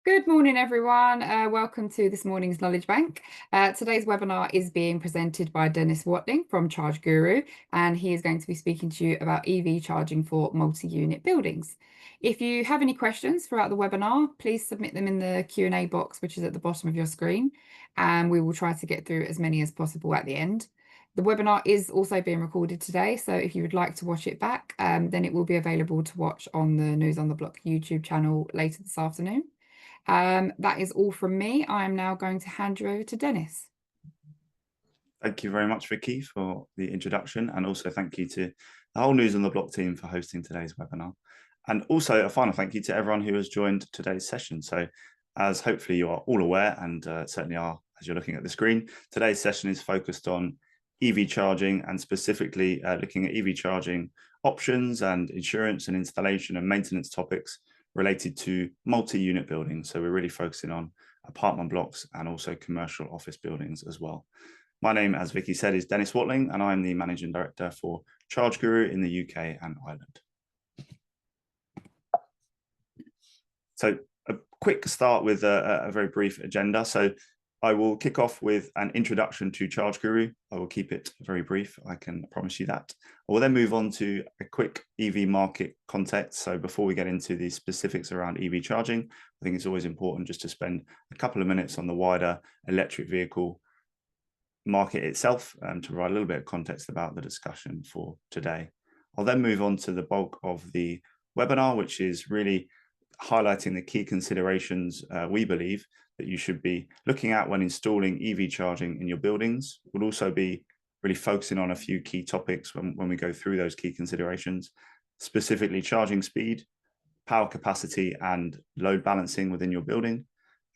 Good morning, everyone. Welcome to this morning's Knowledge Bank. Today's webinar is being presented by Denis Watling from ChargeGuru, and he is going to be speaking to you about EV charging for multi-unit buildings. If you have any questions throughout the webinar, please submit them in the Q&A box, which is at the bottom of your screen, and we will try to get through as many as possible at the end. The webinar is also being recorded today, so if you would like to watch it back, then it will be available to watch on the News on the Block YouTube channel later this afternoon. That is all from me. I am now going to hand you over to Denis. Thank you very much, Vicky, for the introduction, and also thank you to the whole News on the Block team for hosting today's webinar. And also a final thank you to everyone who has joined today's session. So as hopefully you are all aware, and certainly are as you're looking at the screen, today's session is focused on EV charging, and specifically looking at EV charging options and insurance and installation and maintenance topics related to multi-unit buildings. So we're really focusing on apartment blocks and also commercial office buildings as well. My name, as Vicky said, is Denis Watling, and I'm the Managing Director for ChargeGuru in the UK and Ireland. So a quick start with a very brief agenda. So I will kick off with an introduction to ChargeGuru. I will keep it very brief, I can promise you that. I will then move on to a quick EV market context. So before we get into the specifics around EV charging, I think it's always important just to spend a couple of minutes on the wider electric vehicle market itself, to provide a little bit of context about the discussion for today. I'll then move on to the bulk of the webinar, which is really highlighting the key considerations we believe that you should be looking at when installing EV charging in your buildings. We'll also be really focusing on a few key topics when we go through those key considerations, specifically charging speed, power capacity and load balancing within your building,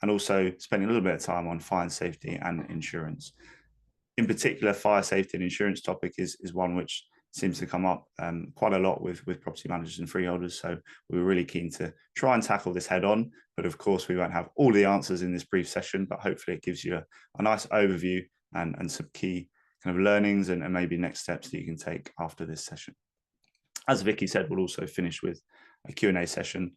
and also spending a little bit of time on fire and safety and insurance. In particular, fire safety and insurance topic is one which seems to come up quite a lot with property managers and freeholders. So we were really keen to try and tackle this head on. But of course, we won't have all the answers in this brief session, but hopefully it gives you a nice overview and some key kind of learnings and maybe next steps that you can take after this session. As Vicky said, we'll also finish with a Q&A session.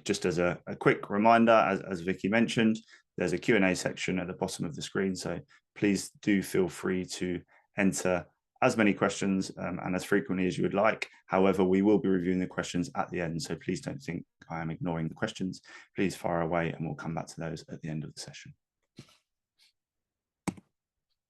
Just as a quick reminder, as Vicky mentioned, there's a Q&A section at the bottom of the screen. So please do feel free to enter as many questions and as frequently as you would like. However, we will be reviewing the questions at the end. So please don't think I am ignoring the questions. Please fire away and we'll come back to those at the end of the session.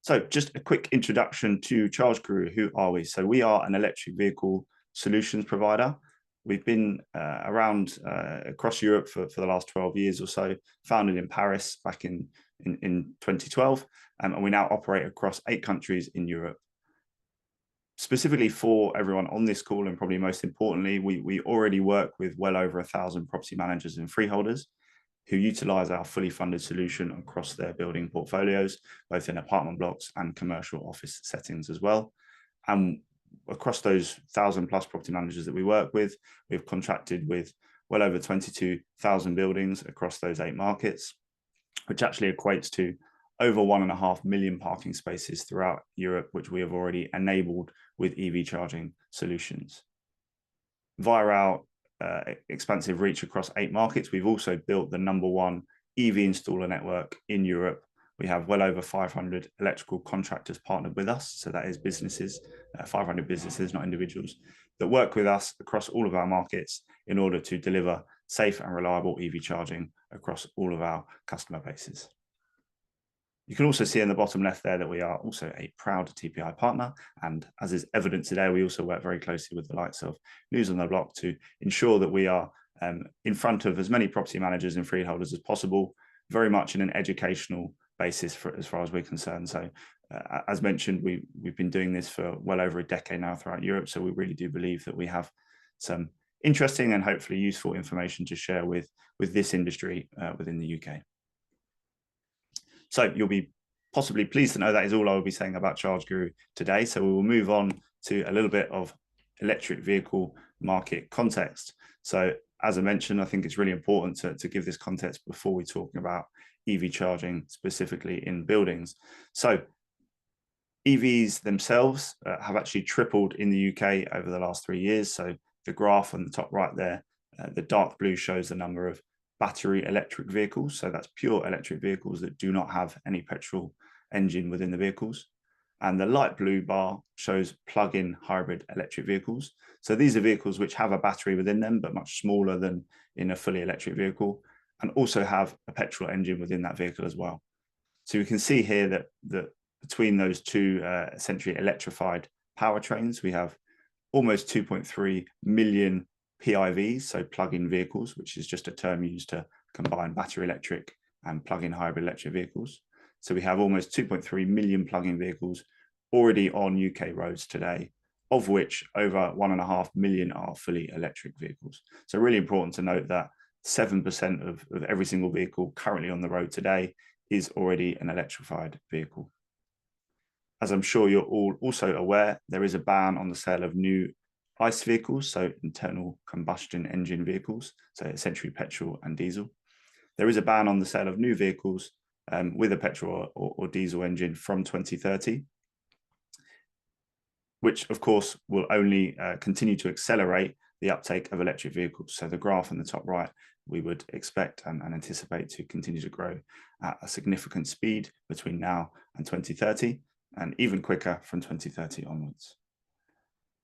So just a quick introduction to ChargeGuru. Who are we? So we are an electric vehicle solutions provider. We've been around across Europe for the last 12 years or so, founded in Paris back in 2012, and we now operate across 8 countries in Europe. Specifically for everyone on this call, and probably most importantly, we already work with well over 1,000 property managers and freeholders who utilize our fully funded solution across their building portfolios, both in apartment blocks and commercial office settings as well. And across those 1,000+ property managers that we work with, we've contracted with well over 22,000 buildings across those 8 markets, which actually equates to over 1.5 million parking spaces throughout Europe, which we have already enabled with EV charging solutions. Via our expansive reach across 8 markets, we've also built the #1 EV installer network in Europe. We have well over 500 electrical contractors partnered with us. So that is businesses, 500 businesses, not individuals, that work with us across all of our markets in order to deliver safe and reliable EV charging across all of our customer bases. You can also see in the bottom left there that we are also a proud TPI partner. And as is evident today, we also work very closely with the likes of News on the Block to ensure that we are in front of as many property managers and freeholders as possible, very much in an educational basis as far as we're concerned. So as mentioned, we've been doing this for well over a decade now throughout Europe. So we really do believe that we have some interesting and hopefully useful information to share with this industry within the UK. So you'll be possibly pleased to know that is all I will be saying about ChargeGuru today. So we will move on to a little bit of electric vehicle market context. So as I mentioned, I think it's really important to give this context before we talk about EV charging specifically in buildings. So EVs themselves have actually tripled in the UK over the last 3 years. So the graph on the top right there, the dark blue shows the number of battery electric vehicles. So that's pure electric vehicles that do not have any petrol engine within the vehicles. And the light blue bar shows plug-in hybrid electric vehicles. So these are vehicles which have a battery within them, but much smaller than in a fully electric vehicle, and also have a petrol engine within that vehicle as well. So we can see here that between those two essentially electrified powertrains, we have almost 2.3 million PIVs, so plug-in vehicles, which is just a term used to combine battery electric and plug-in hybrid electric vehicles. So we have almost 2.3 million plug-in vehicles already on UK roads today, of which over 1.5 million are fully electric vehicles. So really important to note that 7% of every single vehicle currently on the road today is already an electrified vehicle. As I'm sure you're all also aware, there is a ban on the sale of new ICE vehicles, so internal combustion engine vehicles, so essentially petrol and diesel. There is a ban on the sale of new vehicles with a petrol or diesel engine from 2030, which of course will only continue to accelerate the uptake of electric vehicles. So the graph on the top right, we would expect and anticipate to continue to grow at a significant speed between now and 2030, and even quicker from 2030 onwards.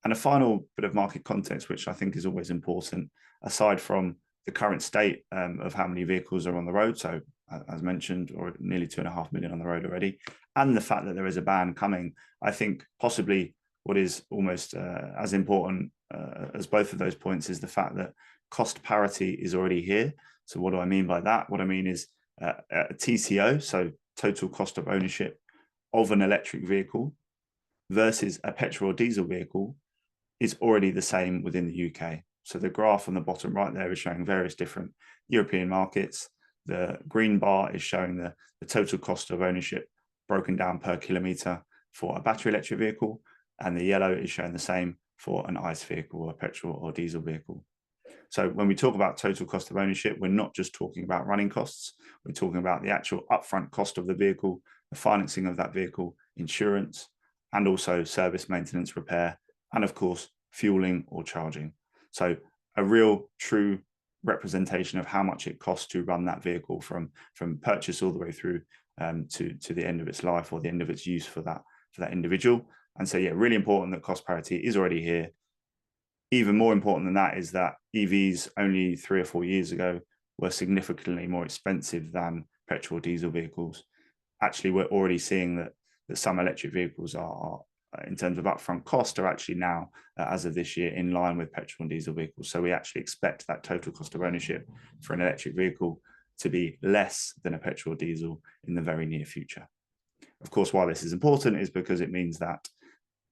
And a final bit of market context, which I think is always important, aside from the current state of how many vehicles are on the road, so as mentioned, or nearly 2.5 million on the road already, and the fact that there is a ban coming, I think possibly what is almost as important as both of those points is the fact that cost parity is already here. So what do I mean by that? What I mean is a TCO, so total cost of ownership of an electric vehicle versus a petrol or diesel vehicle is already the same within the UK. So the graph on the bottom right there is showing various different European markets. The green bar is showing the total cost of ownership broken down per kilometre for a battery electric vehicle, and the yellow is showing the same for an ICE vehicle or a petrol or diesel vehicle. So when we talk about total cost of ownership, we're not just talking about running costs, we're talking about the actual upfront cost of the vehicle, the financing of that vehicle, insurance, and also service, maintenance, repair, and of course, fueling or charging. So a real true representation of how much it costs to run that vehicle from purchase all the way through to the end of its life or the end of its use for that individual. And so, yeah, really important that cost parity is already here. Even more important than that is that EVs only 3 or 4 years ago were significantly more expensive than petrol or diesel vehicles. Actually, we're already seeing that some electric vehicles are in terms of upfront cost, are actually now, as of this year, in line with petrol and diesel vehicles. So we actually expect that total cost of ownership for an electric vehicle to be less than a petrol or diesel in the very near future. Of course, why this is important is because it means that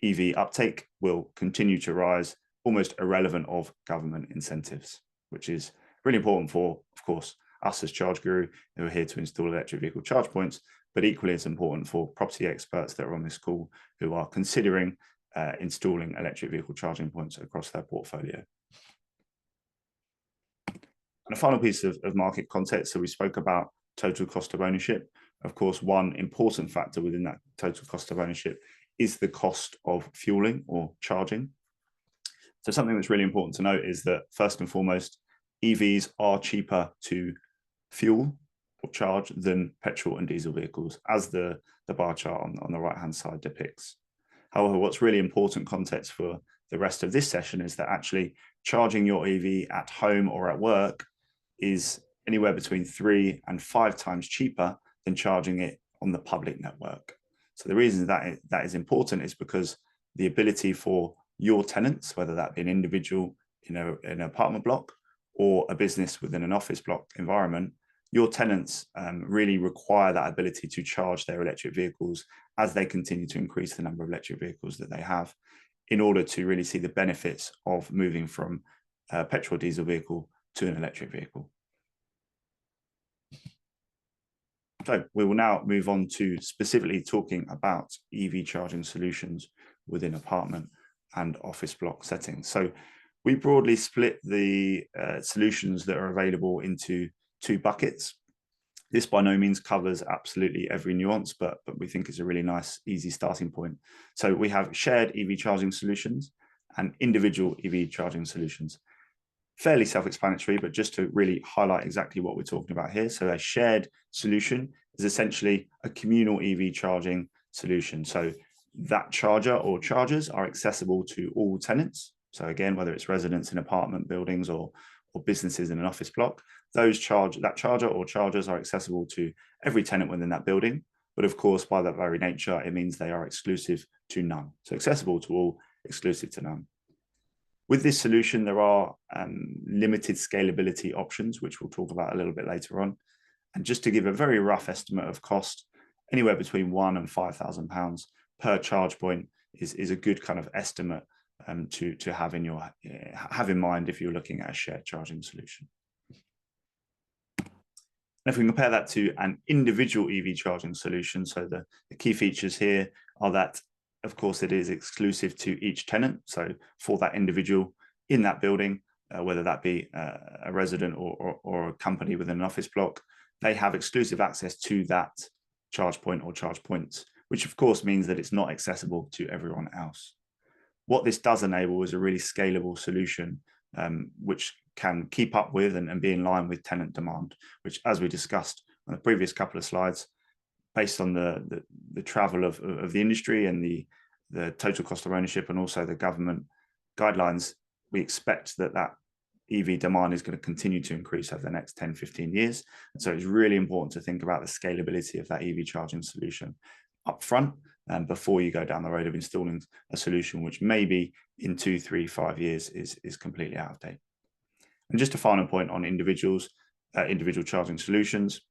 EV uptake will continue to rise, almost irrelevant of government incentives, which is really important for, of course, us as ChargeGuru, who are here to install electric vehicle charge points, but equally it's important for property experts that are on this call who are considering installing electric vehicle charging points across their portfolio. And a final piece of market context, so we spoke about total cost of ownership. Of course, one important factor within that total cost of ownership is the cost of fueling or charging. So something that's really important to note is that first and foremost, EVs are cheaper to fuel or charge than petrol and diesel vehicles, as the bar chart on the right-hand side depicts. However, what's really important context for the rest of this session is that actually charging your EV at home or at work is anywhere between 3 and 5 times cheaper than charging it on the public network. So the reason that is important is because the ability for your tenants, whether that be an individual in an apartment block or a business within an office block environment, your tenants really require that ability to charge their electric vehicles as they continue to increase the number of electric vehicles that they have, in order to really see the benefits of moving from a petrol diesel vehicle to an electric vehicle. So we will now move on to specifically talking about EV charging solutions within apartment and office block settings. So we broadly split the solutions that are available into 2 buckets. This by no means covers absolutely every nuance, but we think it's a really nice, easy starting point. So we have shared EV charging solutions and individual EV charging solutions. fairly self-explanatory, but just to really highlight exactly what we're talking about here. So a shared solution is essentially a communal EV charging solution. So that charger or chargers are accessible to all tenants. So again, whether it's residents in apartment buildings or businesses in an office block, that charger or chargers are accessible to every tenant within that building. But of course, by that very nature, it means they are exclusive to none. So accessible to all, exclusive to none. With this solution, there are limited scalability options, which we'll talk about a little bit later on. And just to give a very rough estimate of cost, anywhere between £1,000 and £5,000 per charge point is a good kind of estimate to have in mind if you're looking at a shared charging solution. And if we compare that to an individual EV charging solution, so the key features here are that, of course, it is exclusive to each tenant. So for that individual in that building, whether that be a resident or a company within an office block, they have exclusive access to that charge point or charge points, which of course means that it's not accessible to everyone else. What this does enable is a really scalable solution, which can keep up with and be in line with tenant demand, which, as we discussed on the previous couple of slides, based on the travel of the industry and the total cost of ownership and also the government guidelines, we expect that EV demand is going to continue to increase over the next 10, 15 years. And so it's really important to think about the scalability of that EV charging solution up front before you go down the road of installing a solution which maybe in 2, 3, 5 years is completely out of date. And just a final point on individual charging solutions.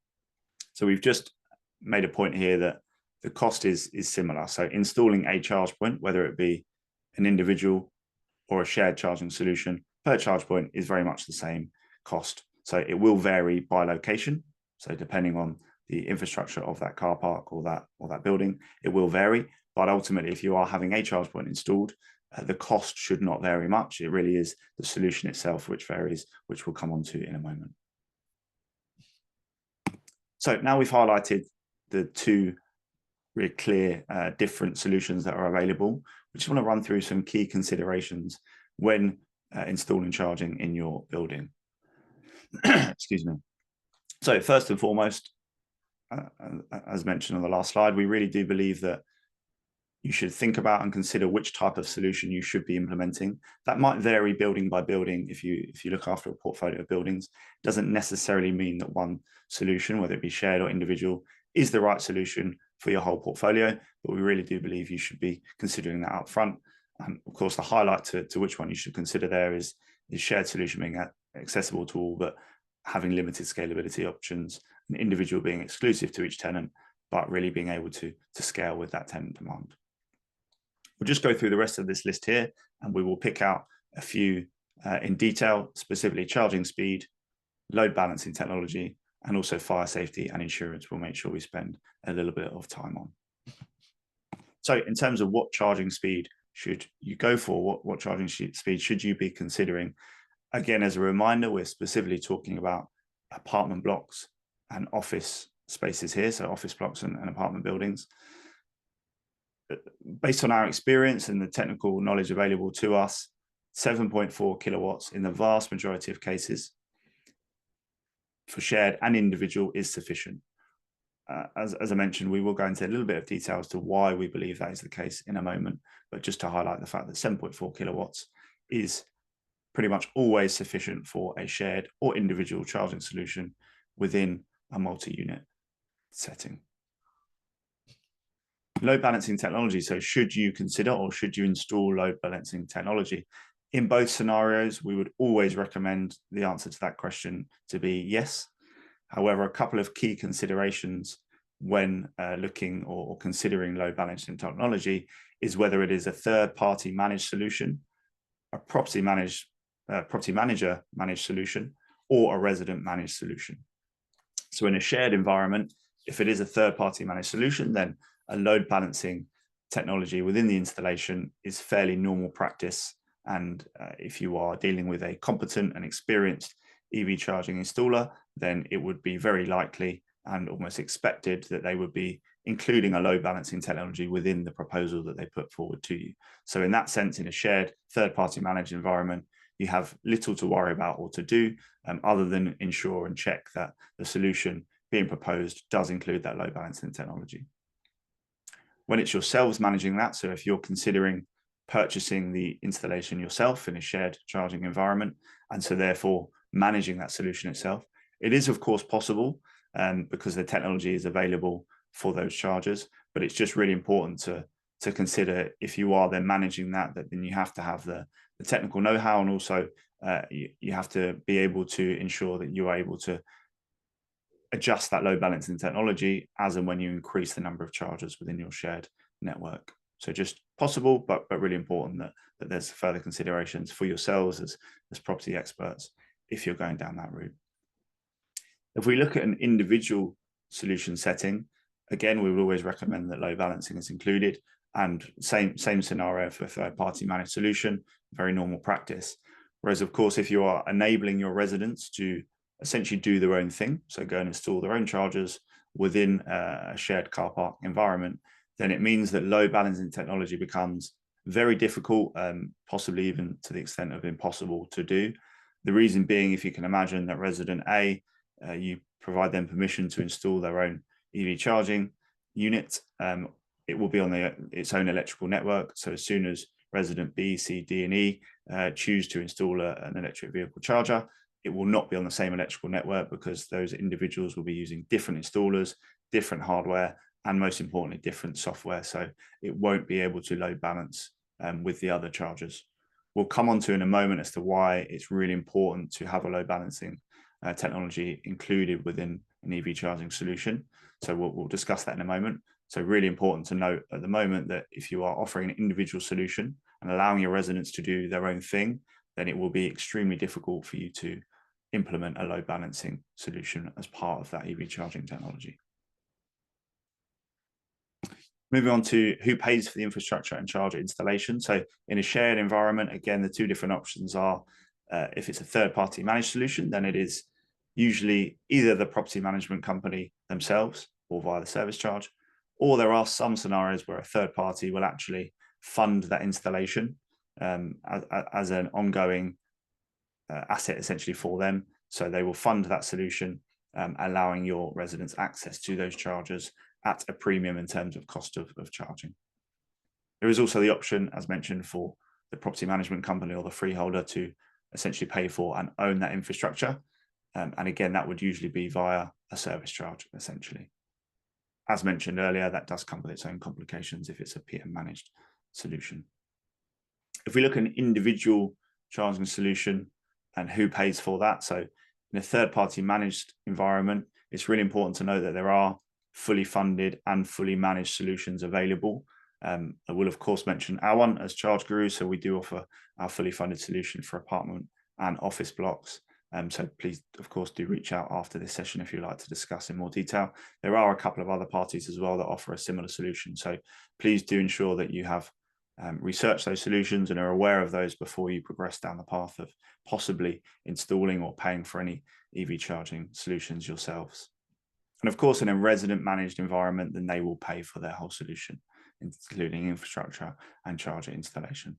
So we've just made a point here that the cost is similar. So installing a charge point, whether it be an individual or a shared charging solution, per charge point is very much the same cost. So it will vary by location. So depending on the infrastructure of that car park or that building, it will vary. But ultimately, if you are having a charge point installed, the cost should not vary much. It really is the solution itself which varies, which we'll come on to in a moment. So now we've highlighted the two really clear different solutions that are available. We just want to run through some key considerations when installing charging in your building. Excuse me. So first and foremost, as mentioned on the last slide, we really do believe that you should think about and consider which type of solution you should be implementing. That might vary building by building. If you look after a portfolio of buildings, it doesn't necessarily mean that one solution, whether it be shared or individual, is the right solution for your whole portfolio. But we really do believe you should be considering that up front. And of course, the highlight to which one you should consider there is shared solution being accessible to all, but having limited scalability options, an individual being exclusive to each tenant, but really being able to scale with that tenant demand. We'll just go through the rest of this list here, and we will pick out a few in detail, specifically charging speed, load balancing technology, and also fire safety and insurance. We'll make sure we spend a little bit of time on. So in terms of what charging speed should you go for, what charging speed should you be considering? Again, as a reminder, we're specifically talking about apartment blocks and office spaces here, so office blocks and apartment buildings. Based on our experience and the technical knowledge available to us, 7.4 kilowatts in the vast majority of cases for shared and individual is sufficient. As I mentioned, we will go into a little bit of detail as to why we believe that is the case in a moment, but just to highlight the fact that 7.4 kilowatts is pretty much always sufficient for a shared or individual charging solution within a multi-unit setting. Load balancing technology. So should you consider or should you install load balancing technology? In both scenarios, we would always recommend the answer to that question to be yes. However, a couple of key considerations when looking or considering load balancing technology is whether it is a third-party managed solution, a property manager managed solution, or a resident managed solution. So in a shared environment, if it is a third-party managed solution, then a load balancing technology within the installation is fairly normal practice. And if you are dealing with a competent and experienced EV charging installer, then it would be very likely and almost expected that they would be including a load balancing technology within the proposal that they put forward to you. So in that sense, in a shared third-party managed environment, you have little to worry about or to do other than ensure and check that the solution being proposed does include that load balancing technology. When it's yourselves managing that, so if you're considering purchasing the installation yourself in a shared charging environment, and so therefore managing that solution itself, it is of course possible because the technology is available for those chargers, but it's just really important to consider if you are then managing that then you have to have the technical know-how, and also you have to be able to ensure that you are able to adjust that load balancing technology as and when you increase the number of chargers within your shared network. So just possible, but really important that there's further considerations for yourselves as property experts if you're going down that route. If we look at an individual solution setting, again, we would always recommend that load balancing is included, and same scenario for a third-party managed solution, very normal practice. Whereas, of course, if you are enabling your residents to essentially do their own thing, so go and install their own chargers within a shared car park environment, then it means that load balancing technology becomes very difficult, possibly even to the extent of impossible to do. The reason being, if you can imagine that resident A, you provide them permission to install their own EV charging unit, it will be on its own electrical network. So as soon as resident B, C, D, and E choose to install an electric vehicle charger, it will not be on the same electrical network because those individuals will be using different installers, different hardware, and most importantly, different software. So it won't be able to load balance with the other chargers. We'll come on to in a moment as to why it's really important to have a load balancing technology included within an EV charging solution. So we'll discuss that in a moment. So really important to note at the moment that if you are offering an individual solution and allowing your residents to do their own thing, then it will be extremely difficult for you to implement a load balancing solution as part of that EV charging technology. Moving on to who pays for the infrastructure and charger installation. So in a shared environment, again, the two different options are, if it's a third-party managed solution, then it is usually either the property management company themselves or via the service charge, or there are some scenarios where a third party will actually fund that installation as an ongoing asset essentially for them. So they will fund that solution, allowing your residents access to those chargers at a premium in terms of cost of charging. There is also the option, as mentioned, for the property management company or the freeholder to essentially pay for and own that infrastructure. And again, that would usually be via a service charge, essentially. As mentioned earlier, that does come with its own complications if it's a PM managed solution. If we look at an individual charging solution and who pays for that, so in a third-party managed environment, it's really important to know that there are fully funded and fully managed solutions available. I will, of course, mention our one as ChargeGuru, so we do offer our fully funded solution for apartment and office blocks. So please, of course, do reach out after this session if you'd like to discuss in more detail. There are a couple of other parties as well that offer a similar solution. So please do ensure that you have researched those solutions and are aware of those before you progress down the path of possibly installing or paying for any EV charging solutions yourselves. And of course, in a resident managed environment, then they will pay for their whole solution, including infrastructure and charger installation.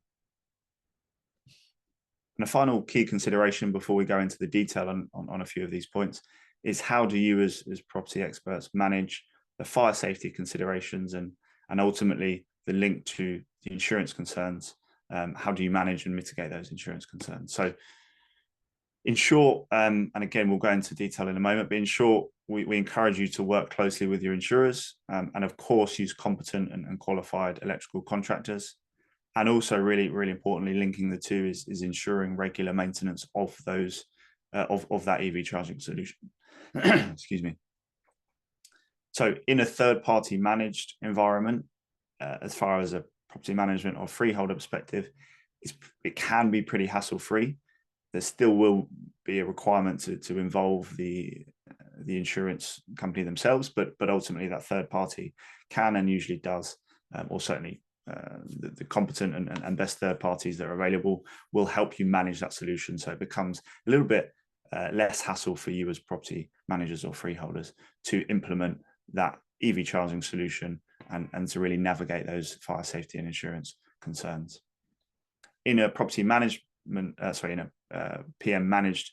And a final key consideration before we go into the detail on a few of these points is how do you as property experts manage the fire safety considerations and ultimately the link to the insurance concerns? How do you manage and mitigate those insurance concerns? So in short, and again, we'll go into detail in a moment, but in short, we encourage you to work closely with your insurers and of course use competent and qualified electrical contractors. And also really, really importantly, linking the two is ensuring regular maintenance of those of that EV charging solution. Excuse me. So in a third-party managed environment, as far as a property management or freeholder perspective, it can be pretty hassle-free. There still will be a requirement to involve the insurance company themselves, but ultimately that third party can and usually does, or certainly the competent and best third parties that are available will help you manage that solution. So it becomes a little bit less hassle for you as property managers or freeholders to implement that EV charging solution and to really navigate those fire safety and insurance concerns. In a property management, in a PM managed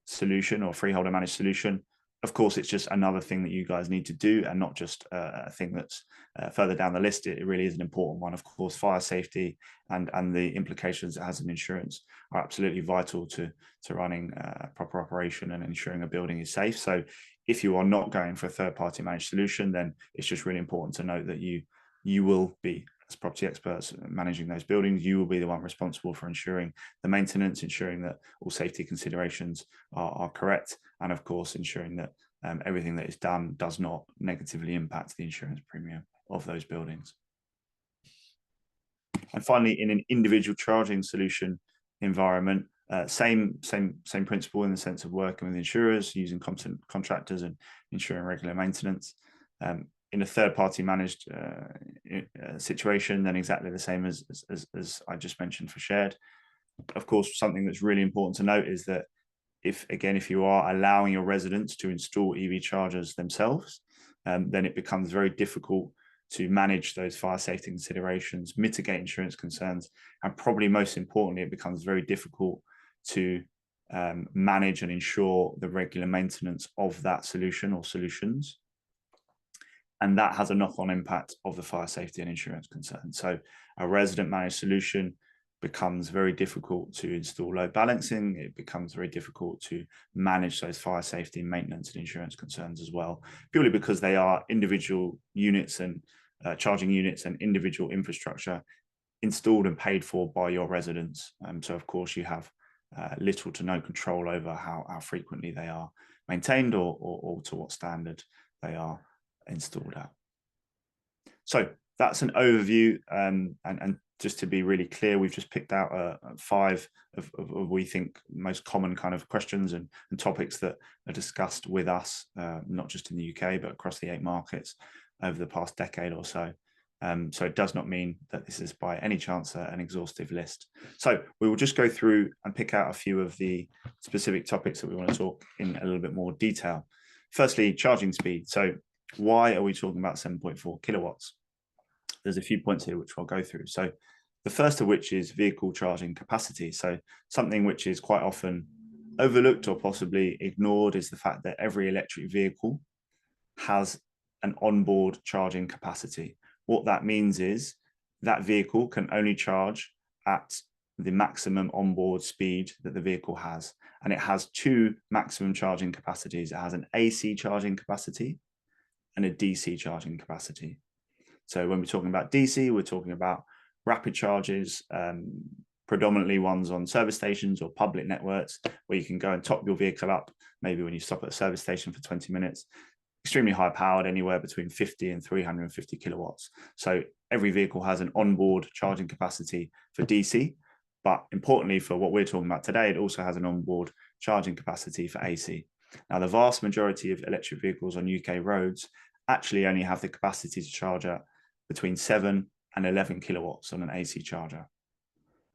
solution or freeholder managed solution, of course, it's just another thing that you guys need to do, and not just a thing that's further down the list. It really is an important one. Of course, fire safety and the implications it has in insurance are absolutely vital to running a proper operation and ensuring a building is safe. So if you are not going for a third-party managed solution, then it's just really important to note that you will be, as property experts managing those buildings, you will be the one responsible for ensuring the maintenance, ensuring that all safety considerations are correct, and of course ensuring that everything that is done does not negatively impact the insurance premium of those buildings. And finally, in an individual charging solution environment, same principle in the sense of working with insurers, using competent contractors, and ensuring regular maintenance. In a third-party managed situation, then exactly the same as I just mentioned for shared. Of course, something that's really important to note is that if you are allowing your residents to install EV chargers themselves, then it becomes very difficult to manage those fire safety considerations, mitigate insurance concerns, and probably most importantly, it becomes very difficult to manage and ensure the regular maintenance of that solution or solutions. And that has a knock-on impact of the fire safety and insurance concerns. So a resident managed solution becomes very difficult to install load balancing. It becomes very difficult to manage those fire safety, maintenance, and insurance concerns as well, purely because they are individual units and charging units and individual infrastructure installed and paid for by your residents. So of course you have little to no control over how frequently they are maintained or to what standard they are installed at. So that's an overview, and just to be really clear, we've just picked out 5 of we think most common kind of questions and topics that are discussed with us, not just in the UK, but across the 8 markets over the past decade or so. So it does not mean that this is by any chance an exhaustive list. So we will just go through and pick out a few of the specific topics that we want to talk in a little bit more detail. Firstly, charging speed. So why are we talking about 7.4 kilowatts? There's a few points here which I'll go through. So the first of which is vehicle charging capacity. So something which is quite often overlooked or possibly ignored is the fact that every electric vehicle has an onboard charging capacity. What that means is that vehicle can only charge at the maximum onboard speed that the vehicle has. And it has 2 maximum charging capacities. It has an AC charging capacity and a DC charging capacity. So when we're talking about DC, we're talking about rapid charges, predominantly ones on service stations or public networks, where you can go and top your vehicle up, maybe when you stop at a service station for 20 minutes, extremely high powered, anywhere between 50 and 350 kilowatts. So every vehicle has an onboard charging capacity for DC, but importantly for what we're talking about today, it also has an onboard charging capacity for AC. Now, the vast majority of electric vehicles on UK roads actually only have the capacity to charge at between 7 and 11 kilowatts on an AC charger.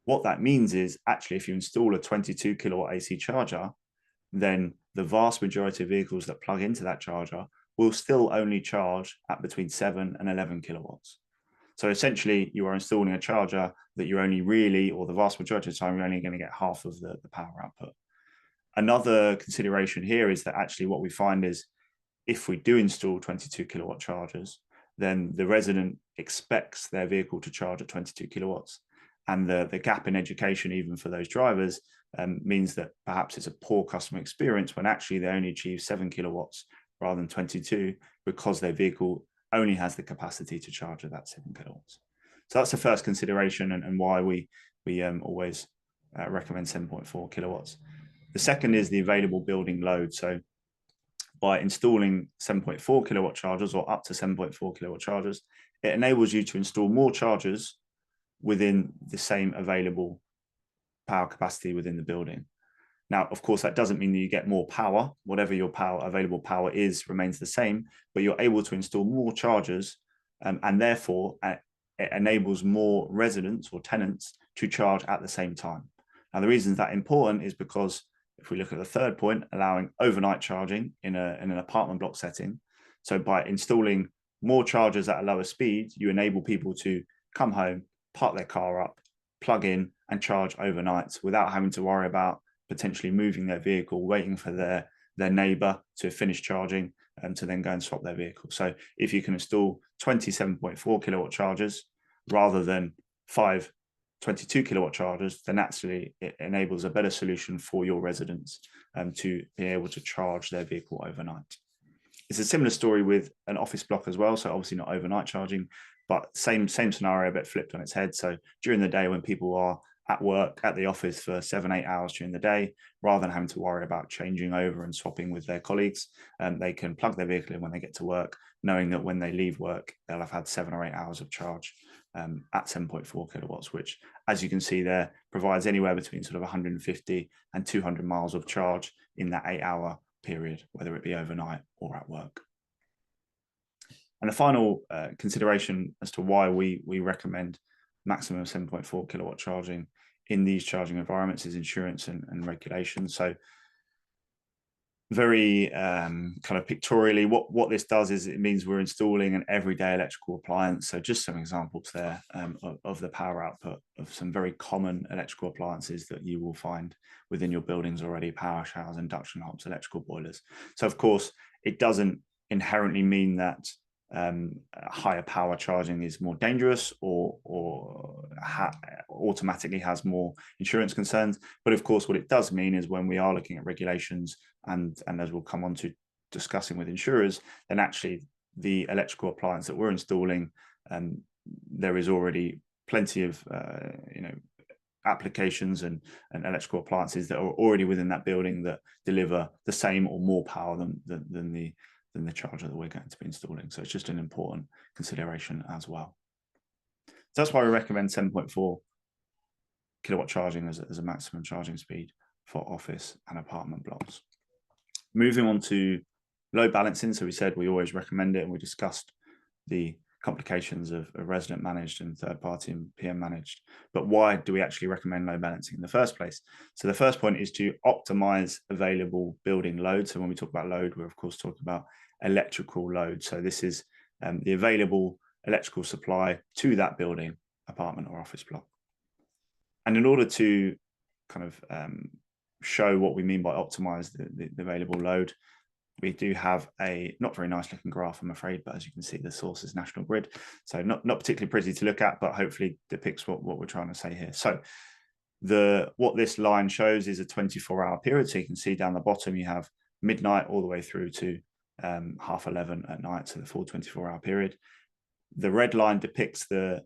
What that means is actually if you install a 22 kilowatt AC charger, then the vast majority of vehicles that plug into that charger will still only charge at between 7 and 11 kilowatts. So essentially you are installing a charger that you're only really, or the vast majority of the time, you're only going to get half of the power output. Another consideration here is that actually what we find is if we do install 22 kilowatt chargers, then the resident expects their vehicle to charge at 22 kilowatts. And the gap in education, even for those drivers, means that perhaps it's a poor customer experience when actually they only achieve 7 kilowatts rather than 22 because their vehicle only has the capacity to charge at that 7 kilowatts. So that's the first consideration and why we always recommend 7.4 kilowatts. The second is the available building load. So by installing 7.4 kilowatt chargers or up to 7.4 kilowatt chargers, it enables you to install more chargers within the same available power capacity within the building. Now, of course, that doesn't mean that you get more power. Whatever your available power is remains the same, but you're able to install more chargers and therefore it enables more residents or tenants to charge at the same time. Now, the reason that's important is because if we look at the third point, allowing overnight charging in an apartment block setting. So by installing more chargers at a lower speed, you enable people to come home, park their car up, plug in and charge overnight without having to worry about potentially moving their vehicle, waiting for their neighbor to finish charging and to then go and swap their vehicle. So if you can install 27.4 kilowatt chargers rather than 5 22 kilowatt chargers, then actually it enables a better solution for your residents to be able to charge their vehicle overnight. It's a similar story with an office block as well. So obviously not overnight charging, but same scenario, but flipped on its head. So during the day when people are at work, at the office for 7-8 hours during the day, rather than having to worry about changing over and swapping with their colleagues, they can plug their vehicle in when they get to work, knowing that when they leave work, they'll have had 7 or 8 hours of charge at 7.4 kilowatts, which, as you can see there, provides anywhere between sort of 150 and 200 miles of charge in that 8-hour period, whether it be overnight or at work. And the final consideration as to why we recommend maximum 7.4 kilowatt charging in these charging environments is insurance and regulation. So very kind of pictorially, what this does is it means we're installing an everyday electrical appliance. So just some examples there of the power output of some very common electrical appliances that you will find within your buildings already: power showers, induction hobs, electrical boilers. So of course, it doesn't inherently mean that higher power charging is more dangerous or automatically has more insurance concerns. But of course, what it does mean is when we are looking at regulations and as we'll come on to discussing with insurers, then actually the electrical appliance that we're installing, there is already plenty of applications and electrical appliances that are already within that building that deliver the same or more power than the charger that we're going to be installing. So it's just an important consideration as well. So that's why we recommend 7.4 kilowatt charging as a maximum charging speed for office and apartment blocks. Moving on to load balancing. So we said we always recommend it, and we discussed the complications of resident managed and third party and PM managed. But why do we actually recommend load balancing in the first place? So the first point is to optimize available building load. So when we talk about load, we're of course talking about electrical load. So this is the available electrical supply to that building, apartment or office block. And in order to kind of show what we mean by optimize the available load, we do have a not very nice looking graph, I'm afraid, but as you can see, the source is National Grid. So not particularly pretty to look at, but hopefully depicts what we're trying to say here. So what this line shows is a 24-hour period. So you can see down the bottom, you have midnight all the way through to 11:30 at night, so the full 24-hour period. The red line depicts the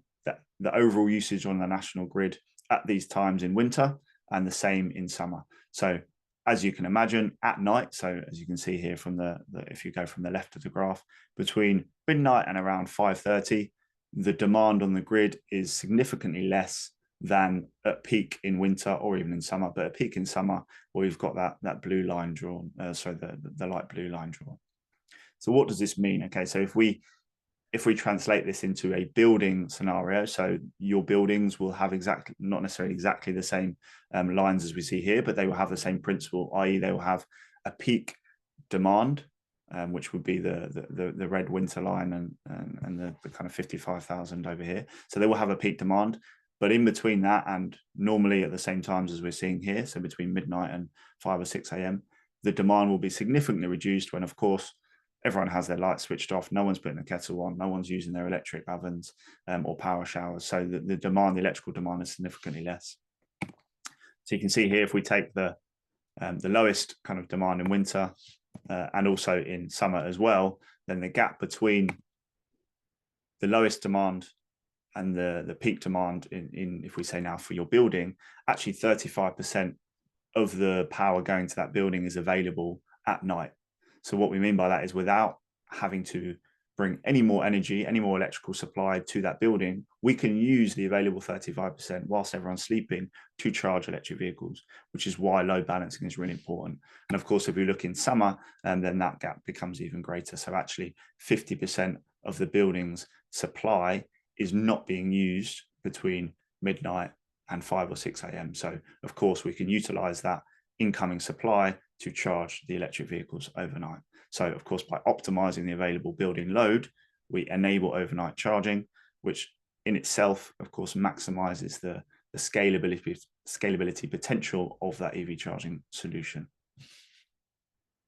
overall usage on the National Grid at these times in winter, and the same in summer. So as you can imagine, at night, so as you can see here from if you go from the left of the graph, between midnight and around 5:30, the demand on the grid is significantly less than at peak in winter or even in summer. But at peak in summer, well, we've got that blue line drawn, the light blue line drawn. So what does this mean? Okay, so if we translate this into a building scenario, so your buildings will have not necessarily exactly the same lines as we see here, but they will have the same principle, i.e. they will have a peak demand, which would be the red winter line and the kind of 55,000 over here. So they will have a peak demand, but in between that and normally at the same times as we're seeing here, so between midnight and 5 or 6 a.m., the demand will be significantly reduced when, of course, everyone has their lights switched off, no one's putting the kettle on, no one's using their electric ovens or power showers. So the electrical demand is significantly less. So you can see here, if we take the lowest kind of demand in winter and also in summer as well, then the gap between the lowest demand and the peak demand in if we say now for your building, actually 35% of the power going to that building is available at night. So what we mean by that is without having to bring any more energy, any more electrical supply to that building, we can use the available 35% whilst everyone's sleeping to charge electric vehicles, which is why load balancing is really important. And of course, if we look in summer, then that gap becomes even greater. So actually 50% of the building's supply is not being used between midnight and 5 or 6 a.m. So of course, we can utilize that incoming supply to charge the electric vehicles overnight. So of course, by optimizing the available building load, we enable overnight charging, which in itself, of course, maximizes the scalability scalability potential of that EV charging solution.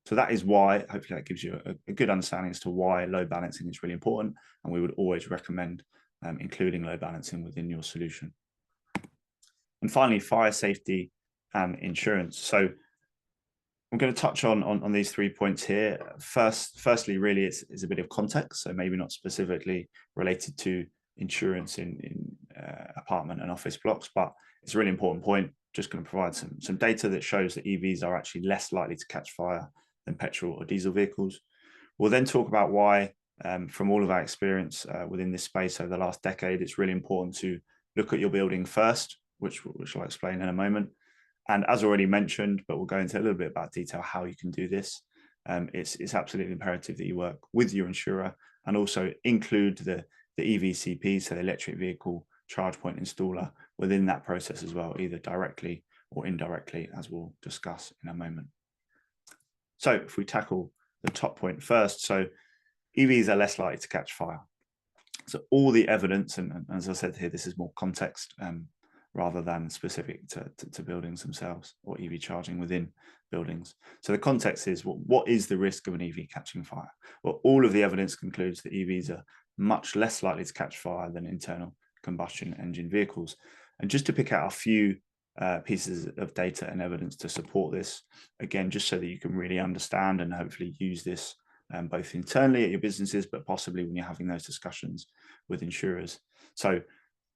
So that is why, hopefully that gives you a good understanding as to why load balancing is really important, and we would always recommend including load balancing within your solution. And finally, fire safety and insurance. So I'm going to touch on these 3 points here. Firstly, really, it's a bit of context, so maybe not specifically related to insurance in apartment and office blocks, but it's a really important point. Just going to provide some data that shows that EVs are actually less likely to catch fire than petrol or diesel vehicles. We'll then talk about why, from all of our experience within this space over the last decade, it's really important to look at your building first, which I'll explain in a moment. And as already mentioned, but we'll go into a little bit about detail how you can do this. It's absolutely imperative that you work with your insurer and also include the EVCP, so the electric vehicle charge point installer, within that process as well, either directly or indirectly, as we'll discuss in a moment. So if we tackle the top point first, so EVs are less likely to catch fire. So all the evidence, and as I said here, this is more context rather than specific to buildings themselves or EV charging within buildings. So the context is, what is the risk of an EV catching fire? Well, all of the evidence concludes that EVs are much less likely to catch fire than internal combustion engine vehicles. And just to pick out a few pieces of data and evidence to support this, again, just so that you can really understand and hopefully use this both internally at your businesses, but possibly when you're having those discussions with insurers. So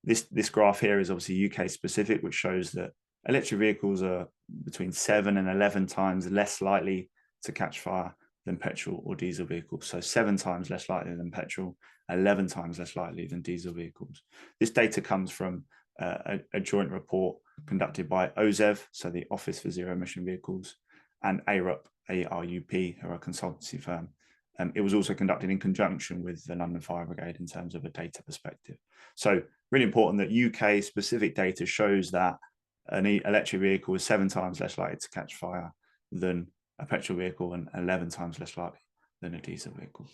this graph here is obviously UK specific, which shows that electric vehicles are between 7 and 11 times less likely to catch fire than petrol or diesel vehicles. So 7 times less likely than petrol, 11 times less likely than diesel vehicles. This data comes from a joint report conducted by OZEV, so the Office for Zero Emission Vehicles, and ARUP, ARUP, who are a consultancy firm. It was also conducted in conjunction with the London Fire Brigade in terms of a data perspective. So really important that UK specific data shows that an electric vehicle is 7 times less likely to catch fire than a petrol vehicle and 11 times less likely than a diesel vehicle.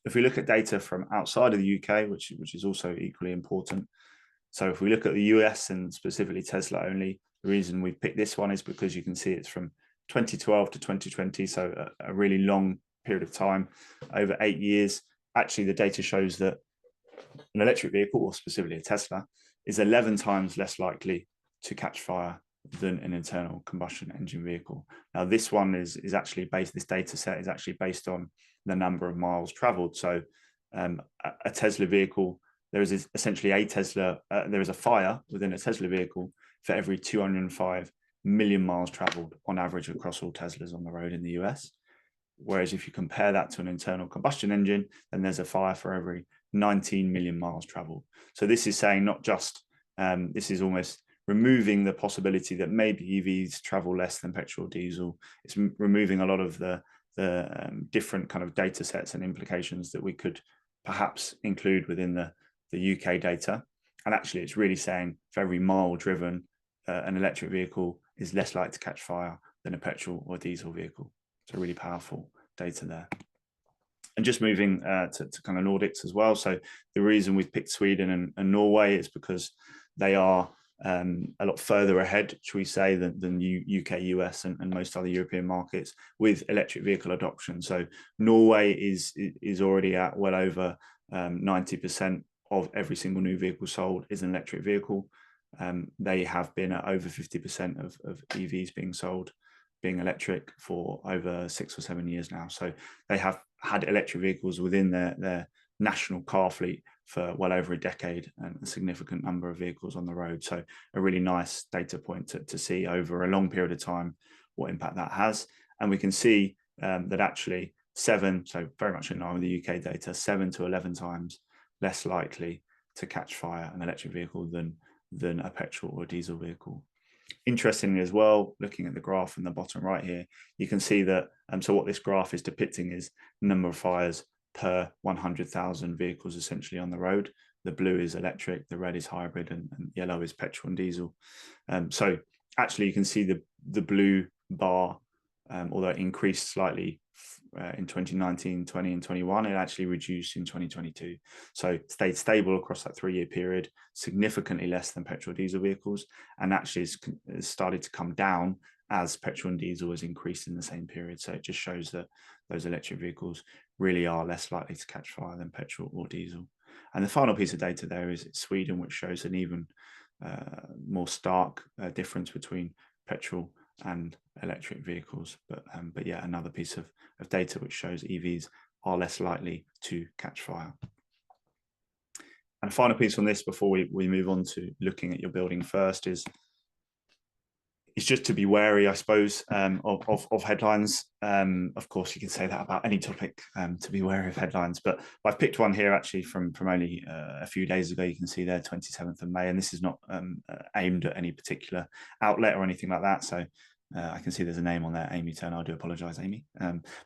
If we look at data from outside of the UK, which is also equally important, so if we look at the US and specifically Tesla only, the reason we've picked this one is because you can see it's from 2012 to 2020, so a really long period of time, over 8 years. Actually, the data shows that an electric vehicle, or specifically a Tesla, is 11 times less likely to catch fire than an internal combustion engine vehicle. Now, this one is actually based, this data set is actually based on the number of miles traveled. So a Tesla vehicle, there is essentially there is a fire within a Tesla vehicle for every 205 million miles traveled on average across all Teslas on the road in the US. Whereas if you compare that to an internal combustion engine, then there's a fire for every 19 million miles traveled. So this is saying not just, this is almost removing the possibility that maybe EVs travel less than petrol or diesel. It's removing a lot of the different kind of data sets and implications that we could perhaps include within the UK data. And actually, it's really saying for every mile driven, an electric vehicle is less likely to catch fire than a petrol or diesel vehicle. So really powerful data there. And just moving to kind of Nordics as well. So the reason we've picked Sweden and Norway is because they are a lot further ahead, should we say, than UK, US, and most other European markets with electric vehicle adoption. So Norway is already at well over 90% of every single new vehicle sold is an electric vehicle. They have been at over 50% of EVs being sold being electric for over 6 or 7 years now. So they have had electric vehicles within their national car fleet for well over a decade and a significant number of vehicles on the road. So a really nice data point to see over a long period of time what impact that has. And we can see that actually 7, so very much in line with the UK data, 7 to 11 times less likely to catch fire an electric vehicle than a petrol or diesel vehicle. Interestingly as well, looking at the graph in the bottom right here, you can see that, so what this graph is depicting is number of fires per 100,000 vehicles essentially on the road. The blue is electric, the red is hybrid, and yellow is petrol and diesel. So actually you can see the blue bar, although it increased slightly in 2019, 20 and 21. It actually reduced in 2022. So stayed stable across that 3-year period, significantly less than petrol diesel vehicles, and actually has started to come down as petrol and diesel has increased in the same period. So it just shows that those electric vehicles really are less likely to catch fire than petrol or diesel. And the final piece of data there is Sweden, which shows an even more stark difference between petrol and electric vehicles. But yeah, another piece of data which shows EVs are less likely to catch fire. And a final piece on this before we move on to looking at your building first is just to be wary, I suppose, of headlines. Of course, you can say that about any topic, to be wary of headlines. But I've picked one here actually from only a few days ago. You can see there, 27th of May, and this is not aimed at any particular outlet or anything like that. So I can see there's a name on there, Amy Turner. I do apologise, Amy.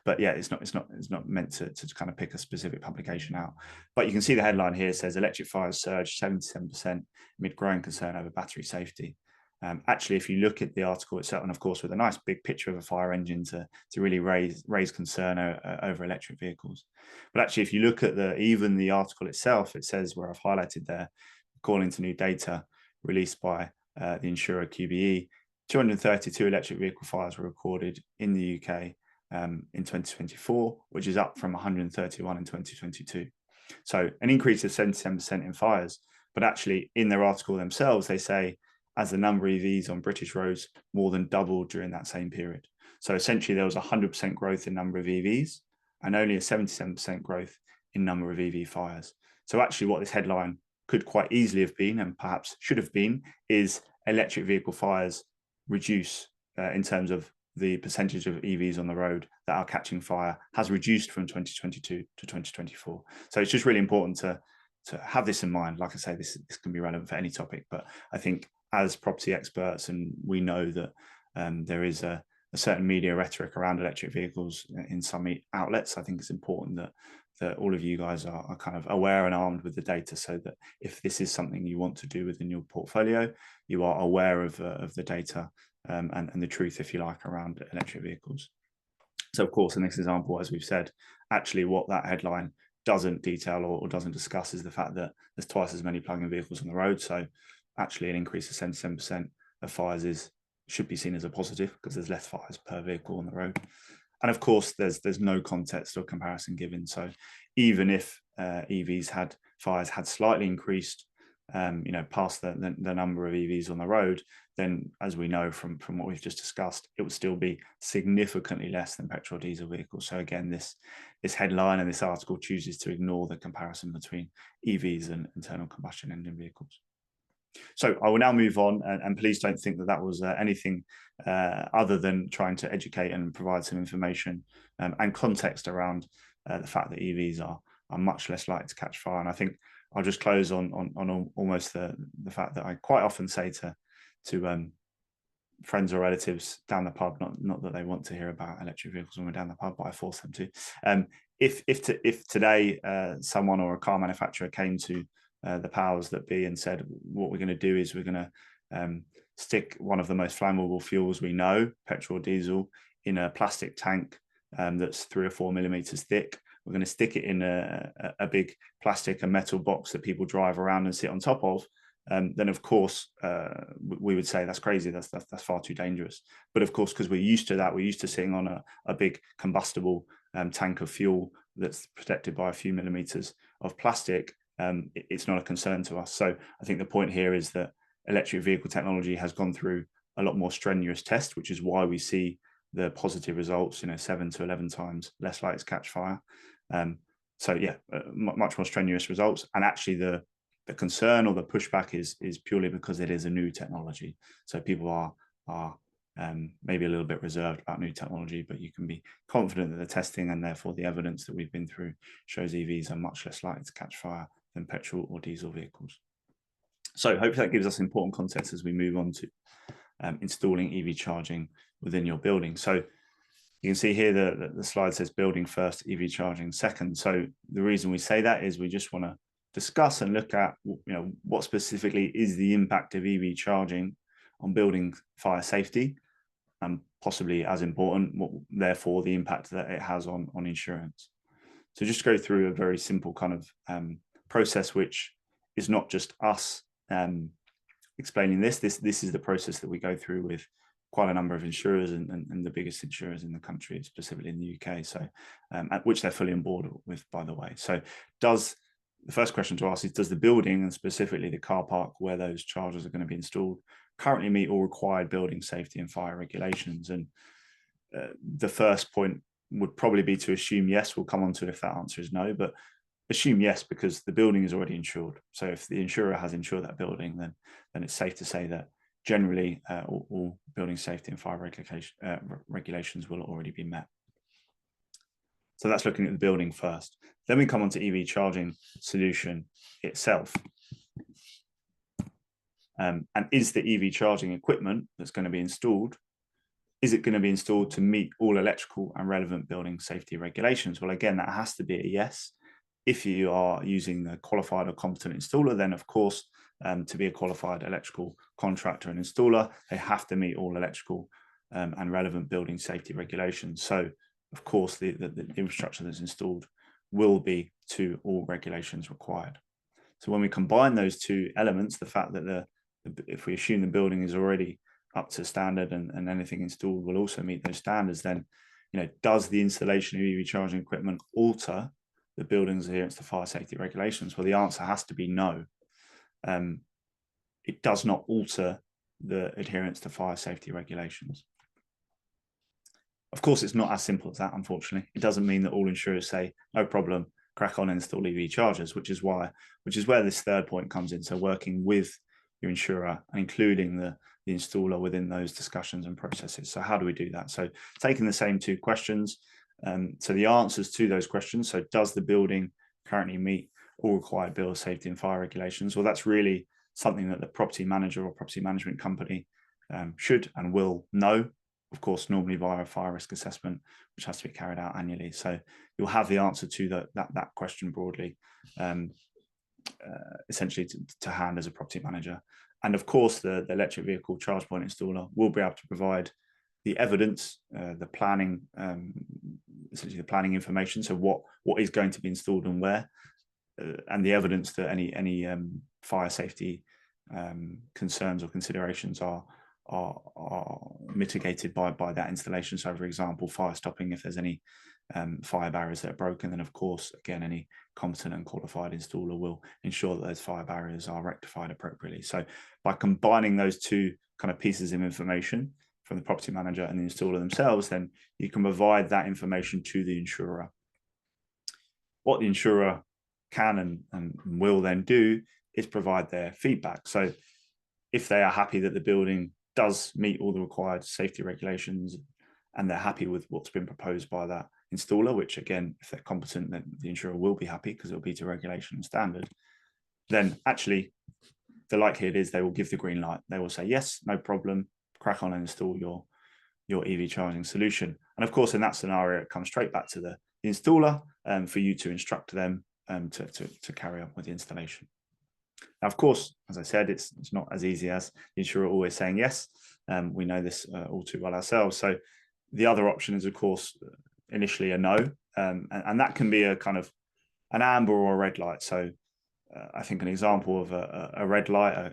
But yeah, it's not meant to kind of pick a specific publication out. But you can see the headline here says electric fires surge 77% amid growing concern over battery safety. Actually, if you look at the article itself, and of course with a nice big picture of a fire engine to really raise concern over electric vehicles. But actually, if you look at even the article itself, it says where I've highlighted there, according to new data released by the insurer QBE, 232 electric vehicle fires were recorded in the UK in 2024, which is up from 131 in 2022. So an increase of 77% in fires. But actually, in their article themselves, they say, as the number of EVs on British roads more than doubled during that same period. So essentially there was 100% growth in number of EVs and only a 77% growth in number of EV fires. So actually what this headline could quite easily have been, and perhaps should have been, is electric vehicle fires reduce in terms of the percentage of EVs on the road that are catching fire has reduced from 2022 to 2024. So it's just really important to have this in mind. Like I say, this can be relevant for any topic, but I think as property experts, and we know that there is a certain media rhetoric around electric vehicles in some outlets, I think it's important that all of you guys are kind of aware and armed with the data, so that if this is something you want to do within your portfolio, you are aware of the data and the truth, if you like, around electric vehicles. So of course, in this example, as we've said, actually what that headline doesn't detail or doesn't discuss is the fact that there's twice as many plug-in vehicles on the road. So actually an increase of 77% of fires should be seen as a positive, because there's less fires per vehicle on the road. And of course, there's no context or comparison given. So even if EVs fires had slightly increased, past the number of EVs on the road, then as we know from what we've just discussed, it would still be significantly less than petrol or diesel vehicles. So again, this headline and this article chooses to ignore the comparison between EVs and internal combustion engine vehicles. So I will now move on, and please don't think that was anything other than trying to educate and provide some information and context around the fact that EVs are much less likely to catch fire. And I think I'll just close on almost the fact that I quite often say to friends or relatives down the pub, not that they want to hear about electric vehicles when we're down the pub, but I force them to. If today someone or a car manufacturer came to the powers that be and said, what we're going to do is we're going to stick one of the most flammable fuels we know, petrol or diesel, in a plastic tank that's 3 or 4 millimeters thick. We're going to stick it in a big plastic and metal box that people drive around and sit on top of. Then of course we would say that's crazy. That's far too dangerous. But of course, because we're used to that, we're used to sitting on a big combustible tank of fuel that's protected by a few millimeters of plastic. It's not a concern to us. So I think the point here is that electric vehicle technology has gone through a lot more strenuous test, which is why we see the positive results, 7 to 11 times less likely to catch fire. So yeah, much more strenuous results. And actually the concern or the pushback is purely because it is a new technology. So people are maybe a little bit reserved about new technology, but you can be confident that the testing and therefore the evidence that we've been through shows EVs are much less likely to catch fire than petrol or diesel vehicles. So hopefully that gives us important context as we move on to installing EV charging within your building. So you can see here the slide says building first, EV charging second. So the reason we say that is we just want to discuss and look at what specifically is the impact of EV charging on building fire safety. and possibly as important, therefore the impact that it has on insurance. So just go through a very simple kind of process, which is not just us explaining this is the process that we go through with quite a number of insurers and the biggest insurers in the country, specifically in the UK. So at which they're fully on board with, by the way. So the first question to ask is, does the building, and specifically the car park where those chargers are going to be installed, currently meet all required building safety and fire regulations? And the first point would probably be to assume yes. We'll come on to if that answer is no, but assume yes, because the building is already insured. So if the insurer has insured that building, then it's safe to say that generally all building safety and fire regulations will already be met. So that's looking at the building first. Then we come on to EV charging solution itself. And is the EV charging equipment that's going to be installed, is it going to be installed to meet all electrical and relevant building safety regulations? Well, again, that has to be a yes. If you are using the qualified or competent installer, then of course, to be a qualified electrical contractor and installer, they have to meet all electrical and relevant building safety regulations. So of course, the infrastructure that's installed will be to all regulations required. So when we combine those two elements, the fact that if we assume the building is already up to standard and anything installed will also meet those standards, then does the installation of EV charging equipment alter the building's adherence to fire safety regulations? Well, the answer has to be no. It does not alter the adherence to fire safety regulations. Of course, it's not as simple as that, unfortunately. It doesn't mean that all insurers say, no problem, crack on and install EV chargers, which is where this third point comes in. So working with your insurer and including the installer within those discussions and processes. So how do we do that? So taking the same two questions, so the answers to those questions. So does the building currently meet all required building safety and fire regulations? Well, that's really something that the property manager or property management company should and will know, of course, normally via a fire risk assessment, which has to be carried out annually. So you'll have the answer to that question broadly, essentially to hand as a property manager. And of course, the electric vehicle charge point installer will be able to provide the evidence, the planning, essentially the planning information. So what is going to be installed and where, and the evidence that any fire safety concerns or considerations are mitigated by that installation. So, for example, fire stopping if there's any fire barriers that are broken, then of course, again, any competent and qualified installer will ensure that those fire barriers are rectified appropriately. So by combining those two kind of pieces of information from the property manager and the installer themselves, then you can provide that information to the insurer. What the insurer can and will then do is provide their feedback. So if they are happy that the building does meet all the required safety regulations and they're happy with what's been proposed by that installer, which again, if they're competent, then the insurer will be happy because it'll be to regulation and standard, then actually the likelihood is they will give the green light. They will say, yes, no problem, crack on and install your EV charging solution. And of course, in that scenario, it comes straight back to the installer for you to instruct them to carry on with the installation. Now, of course, as I said, it's not as easy as the insurer always saying yes. We know this all too well ourselves. So the other option is, of course, initially a no, and that can be a kind of an amber or a red light. So I think an example of a red light,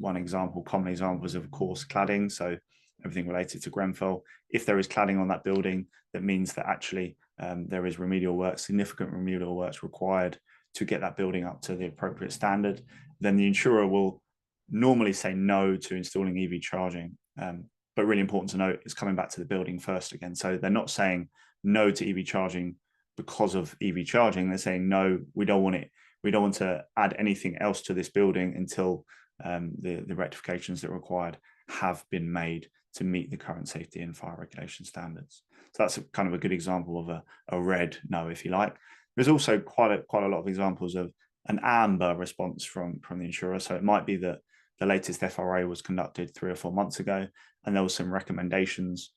common example is, of course, cladding. So everything related to Grenfell. If there is cladding on that building, that means that actually there is remedial work, significant remedial works required to get that building up to the appropriate standard, then the insurer will normally say no to installing EV charging. But really important to note, it's coming back to the building first again. So they're not saying no to EV charging because of EV charging. They're saying, no, we don't want it. We don't want to add anything else to this building until the rectifications that are required have been made to meet the current safety and fire regulation standards. So that's kind of a good example of a red no, if you like. There's also quite a lot of examples of an amber response from the insurer. So it might be that the latest FRA was conducted 3 or 4 months ago, and there were some recommendations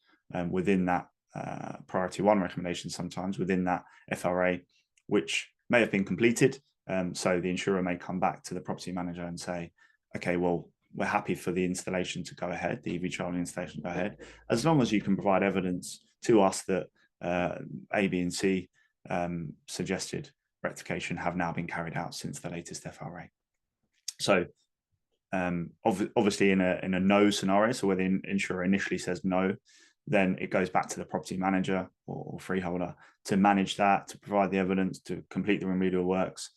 within that priority 1 recommendations sometimes within that FRA, which may have been completed. So the insurer may come back to the property manager and say, okay, well, we're happy for the installation to go ahead, the EV charging installation to go ahead, as long as you can provide evidence to us that A, B, and C suggested rectification have now been carried out since the latest FRA. So obviously in a no scenario, so where the insurer initially says no, then it goes back to the property manager or freeholder to manage that, to provide the evidence, to complete the remedial works,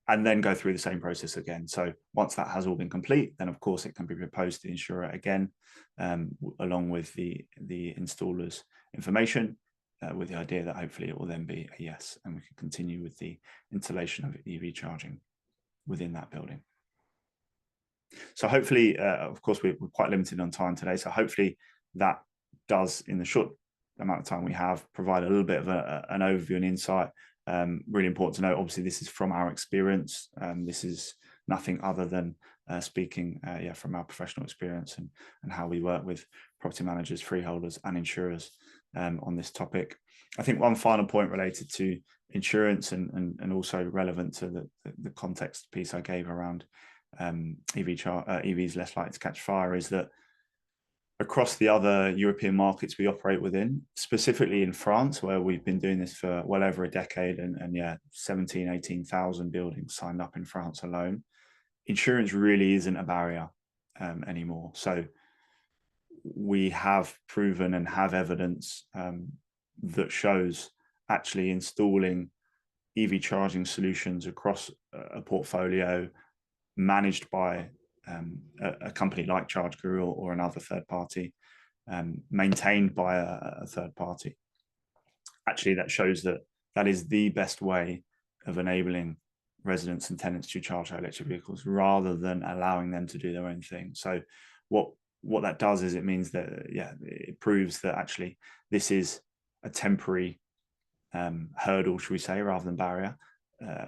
and then go through the same process again. So once that has all been complete, then of course it can be proposed to the insurer again, along with the installer's information, with the idea that hopefully it will then be a yes, and we can continue with the installation of EV charging within that building. So hopefully, of course, we're quite limited on time today. So hopefully that does, in the short amount of time we have, provide a little bit of an overview and insight. Really important to note, obviously, this is from our experience. This is nothing other than speaking from our professional experience and how we work with property managers, freeholders and insurers on this topic. I think one final point related to insurance and also relevant to the context piece I gave around EVs less likely to catch fire is that across the other European markets we operate within, specifically in France, where we've been doing this for well over a decade, and 18,000 buildings signed up in France alone, insurance really isn't a barrier anymore. So we have proven and have evidence that shows actually installing EV charging solutions across a portfolio managed by a company like ChargeGuru or another third party, maintained by a third party. Actually, that shows that that is the best way of enabling residents and tenants to charge their electric vehicles rather than allowing them to do their own thing. So what that does is it means that, it proves that actually this is a temporary hurdle, should we say, rather than barrier,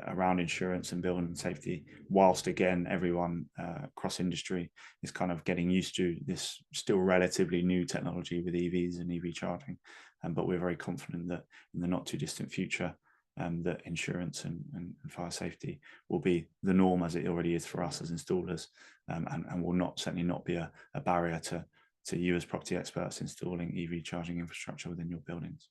around insurance and building safety, whilst again everyone across industry is kind of getting used to this still relatively new technology with EVs and EV charging. But we're very confident that in the not too distant future, that insurance and fire safety will be the norm, as it already is for us as installers, and will certainly not be a barrier to you as property experts installing EV charging infrastructure within your buildings.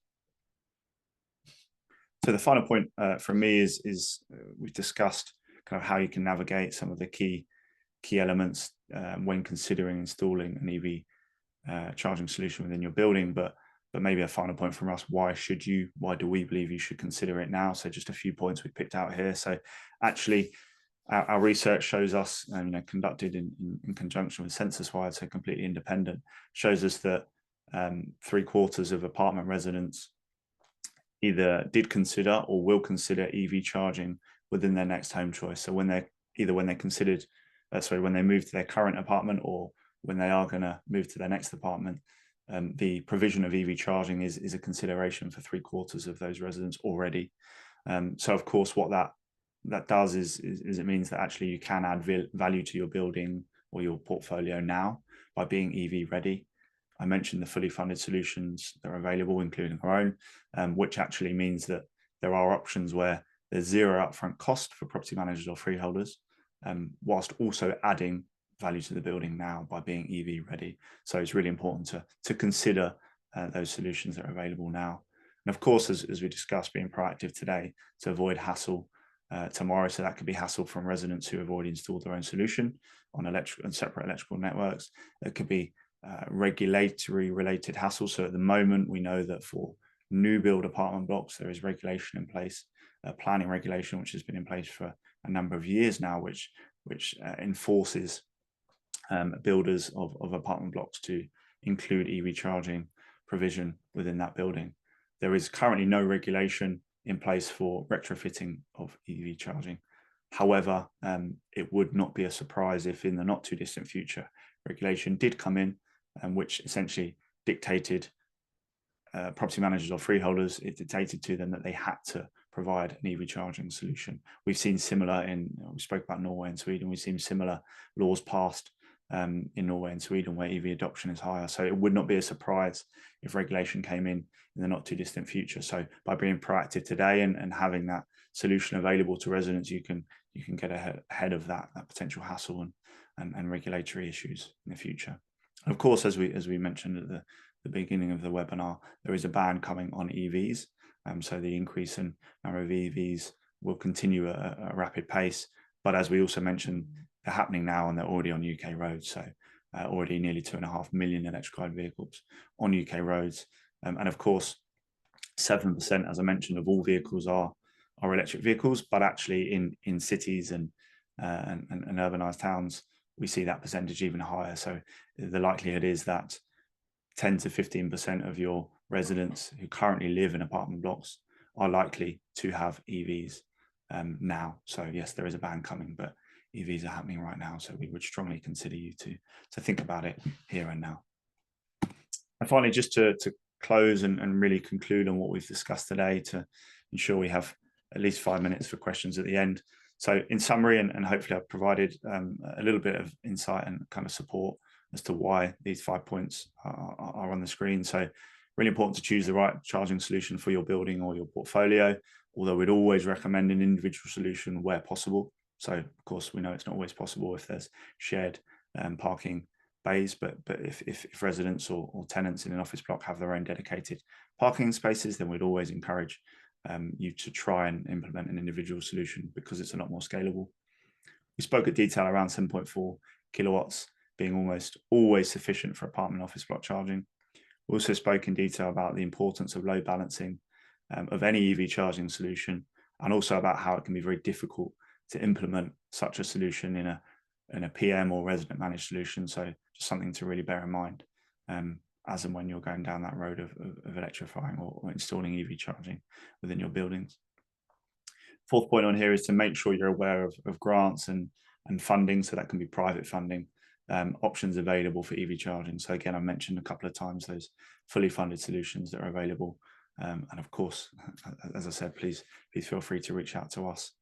So the final point from me is we've discussed kind of how you can navigate some of the key elements when considering installing an EV charging solution within your building. But maybe a final point from us: why do we believe you should consider it now? So just a few points we picked out here. So actually, our research shows us, conducted in conjunction with Censuswide, so completely independent, shows us that 3/4 of apartment residents either did consider or will consider EV charging within their next home choice. So when they move to their current apartment or when they are going to move to their next apartment, the provision of EV charging is a consideration for 3/4 of those residents already. So of course, what that does is it means that actually you can add value to your building or your portfolio now by being EV ready. I mentioned the fully funded solutions that are available, including our own, which actually means that there are options where there's zero upfront cost for property managers or freeholders, whilst also adding value to the building now by being EV ready. So it's really important to consider those solutions that are available now. And of course, as we discussed, being proactive today to avoid hassle tomorrow. So that could be hassle from residents who have already installed their own solution on electrical and separate electrical networks. It could be regulatory related hassle. So at the moment, we know that for new build apartment blocks, there is regulation in place, planning regulation, which has been in place for a number of years now, which enforces builders of apartment blocks to include EV charging provision within that building. There is currently no regulation in place for retrofitting of EV charging. However, it would not be a surprise if in the not too distant future regulation did come in, which essentially dictated property managers or freeholders, it dictated to them that they had to provide an EV charging solution. We've seen similar we spoke about Norway and Sweden, we've seen similar laws passed in Norway and Sweden where EV adoption is higher. So it would not be a surprise if regulation came in the not too distant future. So by being proactive today and having that solution available to residents, you can get ahead of that potential hassle and regulatory issues in the future. And of course, as we mentioned at the beginning of the webinar, there is a ban coming on EVs. So the increase in number of EVs will continue at a rapid pace. But as we also mentioned, they're happening now and they're already on UK roads. So already nearly 2.5 million electrified vehicles on UK roads. And of course, 7%, as I mentioned, of all vehicles are electric vehicles, but actually in cities and urbanized towns, we see that percentage even higher. So the likelihood is that 10 to 15% of your residents who currently live in apartment blocks are likely to have EVs now. So yes, there is a ban coming, but EVs are happening right now. So we would strongly consider you to think about it here and now. And finally, just to close and really conclude on what we've discussed today, to ensure we have at least 5 minutes for questions at the end. So in summary, and hopefully I've provided a little bit of insight and kind of support as to why these 5 points are on the screen. So really important to choose the right charging solution for your building or your portfolio, although we'd always recommend an individual solution where possible. So of course, we know it's not always possible if there's shared parking bays, but if residents or tenants in an office block have their own dedicated parking spaces, then we'd always encourage you to try and implement an individual solution because it's a lot more scalable. We spoke at detail around 7.4 kilowatts being almost always sufficient for apartment office block charging. We also spoke in detail about the importance of load balancing of any EV charging solution, and also about how it can be very difficult to implement such a solution in a PM or resident managed solution. So just something to really bear in mind as and when you're going down that road of electrifying or installing EV charging within your buildings. Fourth point on here is to make sure you're aware of grants and funding. So that can be private funding options available for EV charging. So again, I mentioned a couple of times those fully funded solutions that are available. And of course, as I said, please feel free to reach out to us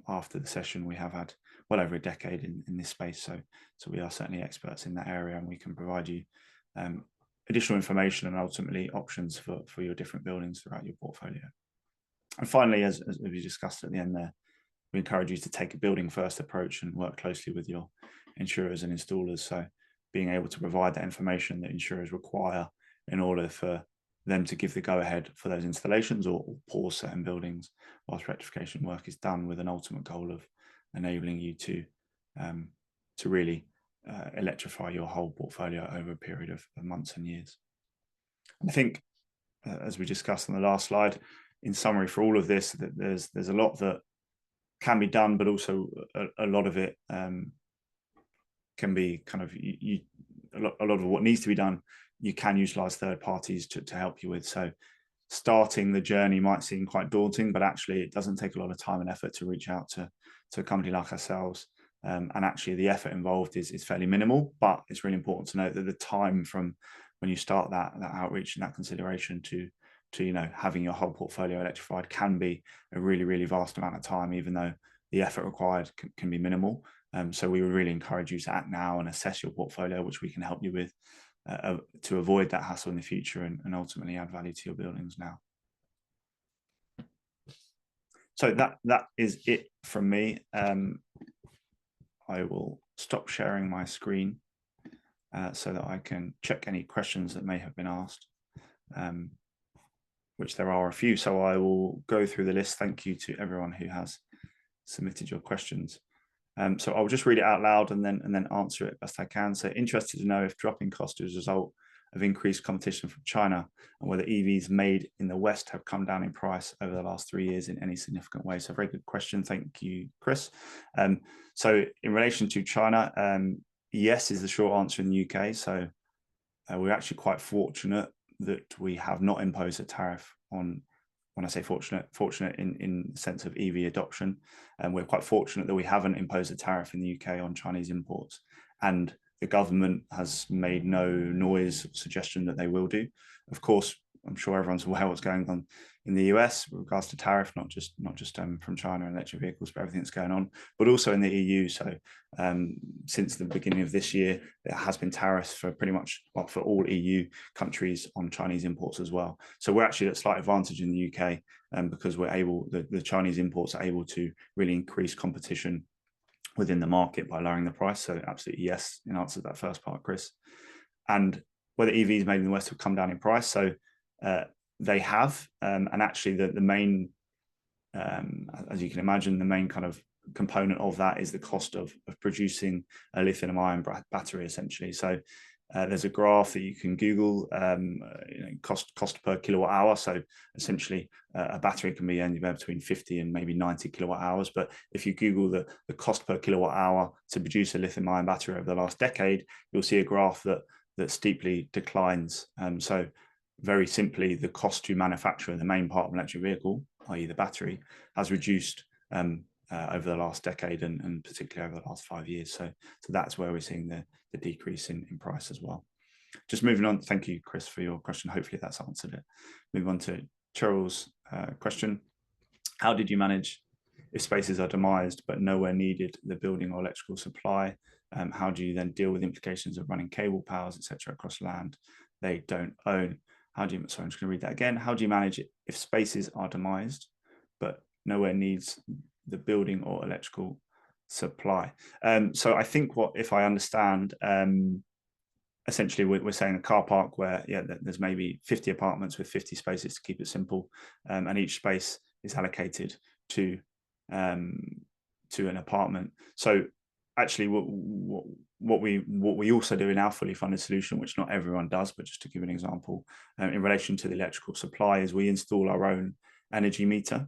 after the session. We have had well over a decade in this space, so we are certainly experts in that area, and we can provide you additional information and ultimately options for your different buildings throughout your portfolio. And finally, as we discussed at the end there, we encourage you to take a building first approach and work closely with your insurers and installers. So being able to provide that information that insurers require in order for them to give the go-ahead for those installations or pause certain buildings whilst rectification work is done, with an ultimate goal of enabling you to really electrify your whole portfolio over a period of months and years. And I think, as we discussed on the last slide, in summary for all of this, that there's a lot that can be done, but also a lot of it can be kind of a lot of what needs to be done. You can utilize third parties to help you with. So starting the journey might seem quite daunting, but actually it doesn't take a lot of time and effort to reach out to a company like ourselves. And actually the effort involved is fairly minimal, but it's really important to note that the time from when you start that outreach and that consideration to having your whole portfolio electrified can be a really vast amount of time, even though the effort required can be minimal. So we would really encourage you to act now and assess your portfolio, which we can help you with, to avoid that hassle in the future and ultimately add value to your buildings now. So that is it from me. I will stop sharing my screen so that I can check any questions that may have been asked, which there are a few. So I will go through the list. Thank you to everyone who has submitted your questions. So I'll just read it out loud and then answer it best I can. So interested to know if dropping cost is a result of increased competition from China, and whether EVs made in the West have come down in price over the last 3 years in any significant way. So very good question. Thank you, Chris. So in relation to China, yes is the short answer in the UK. So we're actually quite fortunate that we have not imposed a tariff on, when I say fortunate in the sense of EV adoption. And we're quite fortunate that we haven't imposed a tariff in the UK on Chinese imports. And the government has made no noise or suggestion that they will do. Of course, I'm sure everyone's aware what's going on in the US with regards to tariff, not just from China and electric vehicles, but everything that's going on, but also in the EU. So since the beginning of this year, there has been tariffs for pretty much, well, for all EU countries on Chinese imports as well. So we're actually at a slight advantage in the UK because we're able, the Chinese imports are able to really increase competition within the market by lowering the price. So absolutely yes, in answer to that first part, Chris. And whether EVs made in the West have come down in price. So they have, and actually the main, as you can imagine, the main kind of component of that is the cost of producing a lithium-ion battery, essentially. So there's a graph that you can Google, cost per kilowatt hour. So essentially, a battery can be anywhere between 50 and maybe 90 kilowatt hours. But if you Google the cost per kilowatt hour to produce a lithium-ion battery over the last decade, you'll see a graph that steeply declines. So very simply, the cost to manufacture the main part of an electric vehicle, i.e. the battery, has reduced over the last decade and particularly over the last 5 years. So that's where we're seeing the decrease in price as well. Just moving on, thank you, Chris, for your question. Hopefully that's answered it. Move on to Cheryl's question. How did you manage if spaces are demised but nowhere needed the building or electrical supply? How do you then deal with implications of running cable powers, etc., across land they don't own? How do you, sorry, I'm just going to read that again. How do you manage it if spaces are demised but nowhere needs the building or electrical supply? So I think if I understand, essentially we're saying a car park where there's maybe 50 apartments with 50 spaces, to keep it simple, and each space is allocated to an apartment. So actually what we also do in our fully funded solution, which not everyone does, but just to give an example, in relation to the electrical supply, is we install our own energy meter.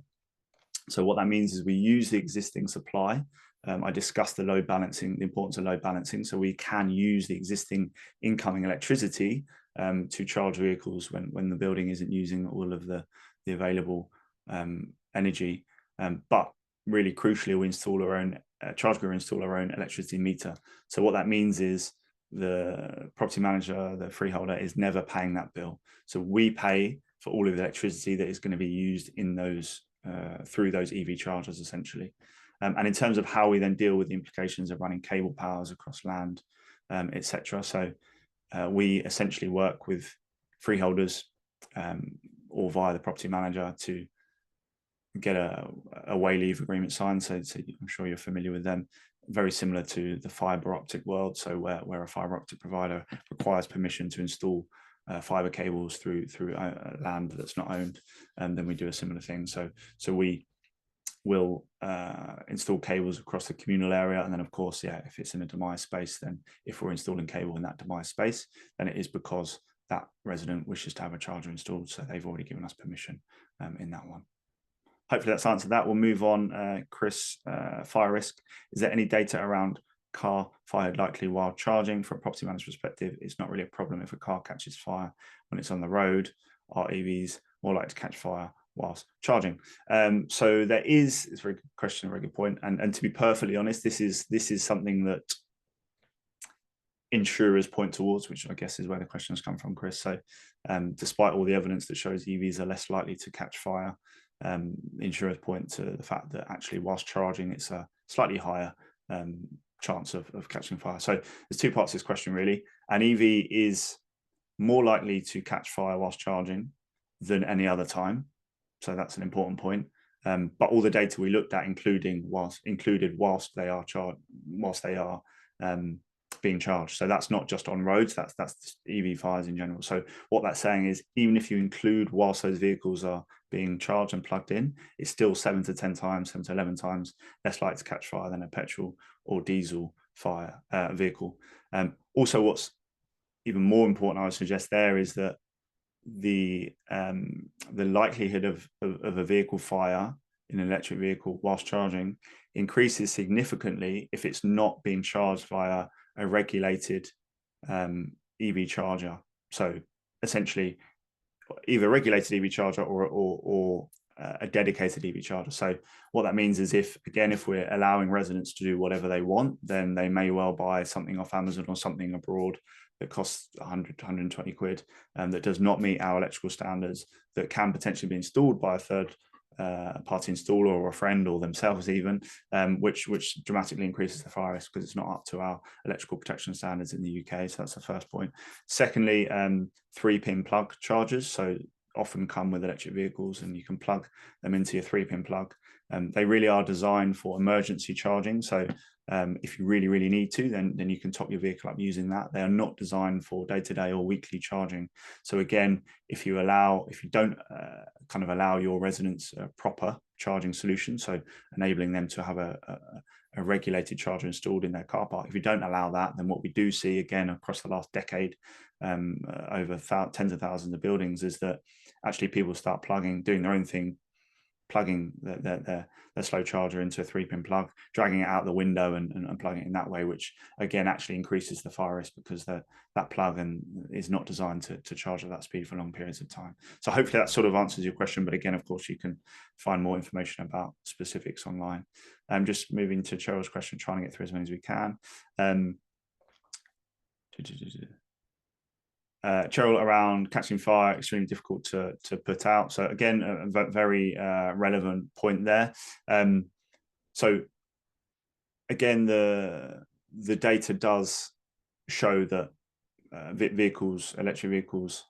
So what that means is we use the existing supply. I discussed the load balancing, the importance of load balancing. So we can use the existing incoming electricity to charge vehicles when the building isn't using all of the available energy. But really crucially, we install our own, ChargeGuru install our own electricity meter. So what that means is the property manager, the freeholder, is never paying that bill. So we pay for all of the electricity that is going to be used in those through those EV chargers, essentially. And in terms of how we then deal with the implications of running cable powers across land, etc. So we essentially work with freeholders or via the property manager to get a way leave agreement signed. So I'm sure you're familiar with them. Very similar to the fiber optic world. So where a fiber optic provider requires permission to install fiber cables through land that's not owned, and then we do a similar thing. So we will install cables across the communal area, and then of course, if it's in a demised space, then if we're installing cable in that demised space, then it is because that resident wishes to have a charger installed, so they've already given us permission in that one. Hopefully that's answered that. We'll move on. Chris, fire risk. Is there any data around car fired likely while charging? From a property manager's perspective, it's not really a problem if a car catches fire when it's on the road. Are EVs more likely to catch fire whilst charging? So there is, it's a very good question, a very good point. And to be perfectly honest, this is something that insurers point towards, which I guess is where the questions come from, Chris. So despite all the evidence that shows EVs are less likely to catch fire, insurers point to the fact that actually whilst charging, it's a slightly higher chance of catching fire. So there's two parts to this question, really. An EV is more likely to catch fire whilst charging than any other time. So that's an important point. But all the data we looked at included whilst they are being charged. So that's not just on roads, that's EV fires in general. So what that's saying is, even if you include whilst those vehicles are being charged and plugged in, it's still 7 to 10 times, 7 to 11 times less likely to catch fire than a petrol or diesel fire vehicle. Also, what's even more important, I would suggest there, is that the likelihood of a vehicle fire in an electric vehicle whilst charging increases significantly if it's not being charged via a regulated EV charger. So essentially, either a regulated EV charger or a dedicated EV charger. So what that means is, if we're allowing residents to do whatever they want, then they may well buy something off Amazon or something abroad that costs 100 to 120 quid and that does not meet our electrical standards, that can potentially be installed by a third party installer or a friend or themselves even, which dramatically increases the fire risk because it's not up to our electrical protection standards in the UK. So that's the first point. Secondly, 3-pin plug chargers. So often come with electric vehicles, and you can plug them into your 3-pin plug. They really are designed for emergency charging. So if you really need to, then you can top your vehicle up using that. They are not designed for day-to-day or weekly charging. So again, if you don't kind of allow your residents a proper charging solution, so enabling them to have a regulated charger installed in their car park, if you don't allow that, then what we do see again across the last decade, over tens of thousands of buildings, is that actually people start doing their own thing, plugging their slow charger into a 3-pin plug, dragging it out the window and plugging it in that way, which again actually increases the fire risk, because that plug is not designed to charge at that speed for long periods of time. So hopefully that sort of answers your question, but again, of course, you can find more information about specifics online. Just moving to Cheryl's question, trying to get through as many as we can. Cheryl, around catching fire, extremely difficult to put out. So again, a very relevant point there. So again, the data does show that electric vehicles,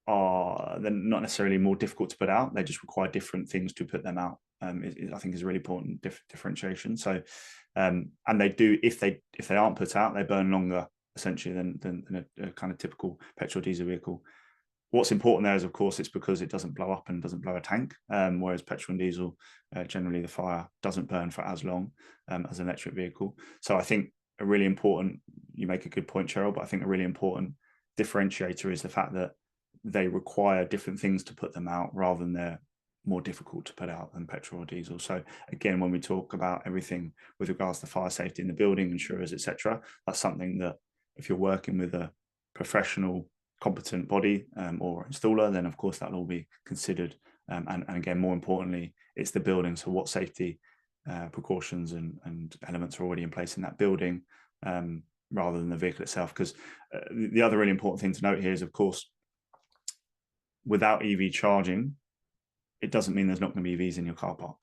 are they're not necessarily more difficult to put out. They just require different things to put them out. I think is a really important differentiation. So, and they do, if they aren't put out, they burn longer essentially than a kind of typical petrol diesel vehicle. What's important there is, of course, it's because it doesn't blow up and doesn't blow a tank, whereas petrol and diesel, generally the fire doesn't burn for as long as an electric vehicle. So I think a really important, you make a good point, Cheryl, but I think a really important differentiator is the fact that they require different things to put them out, rather than they're more difficult to put out than petrol or diesel. So again, when we talk about everything with regards to fire safety in the building, insurers, etc., that's something that if you're working with a professional, competent body or installer, then of course that'll all be considered. And again, more importantly, it's the building. So what safety precautions and elements are already in place in that building, rather than the vehicle itself. Because the other really important thing to note here is, of course, without EV charging, it doesn't mean there's not going to be EVs in your car park.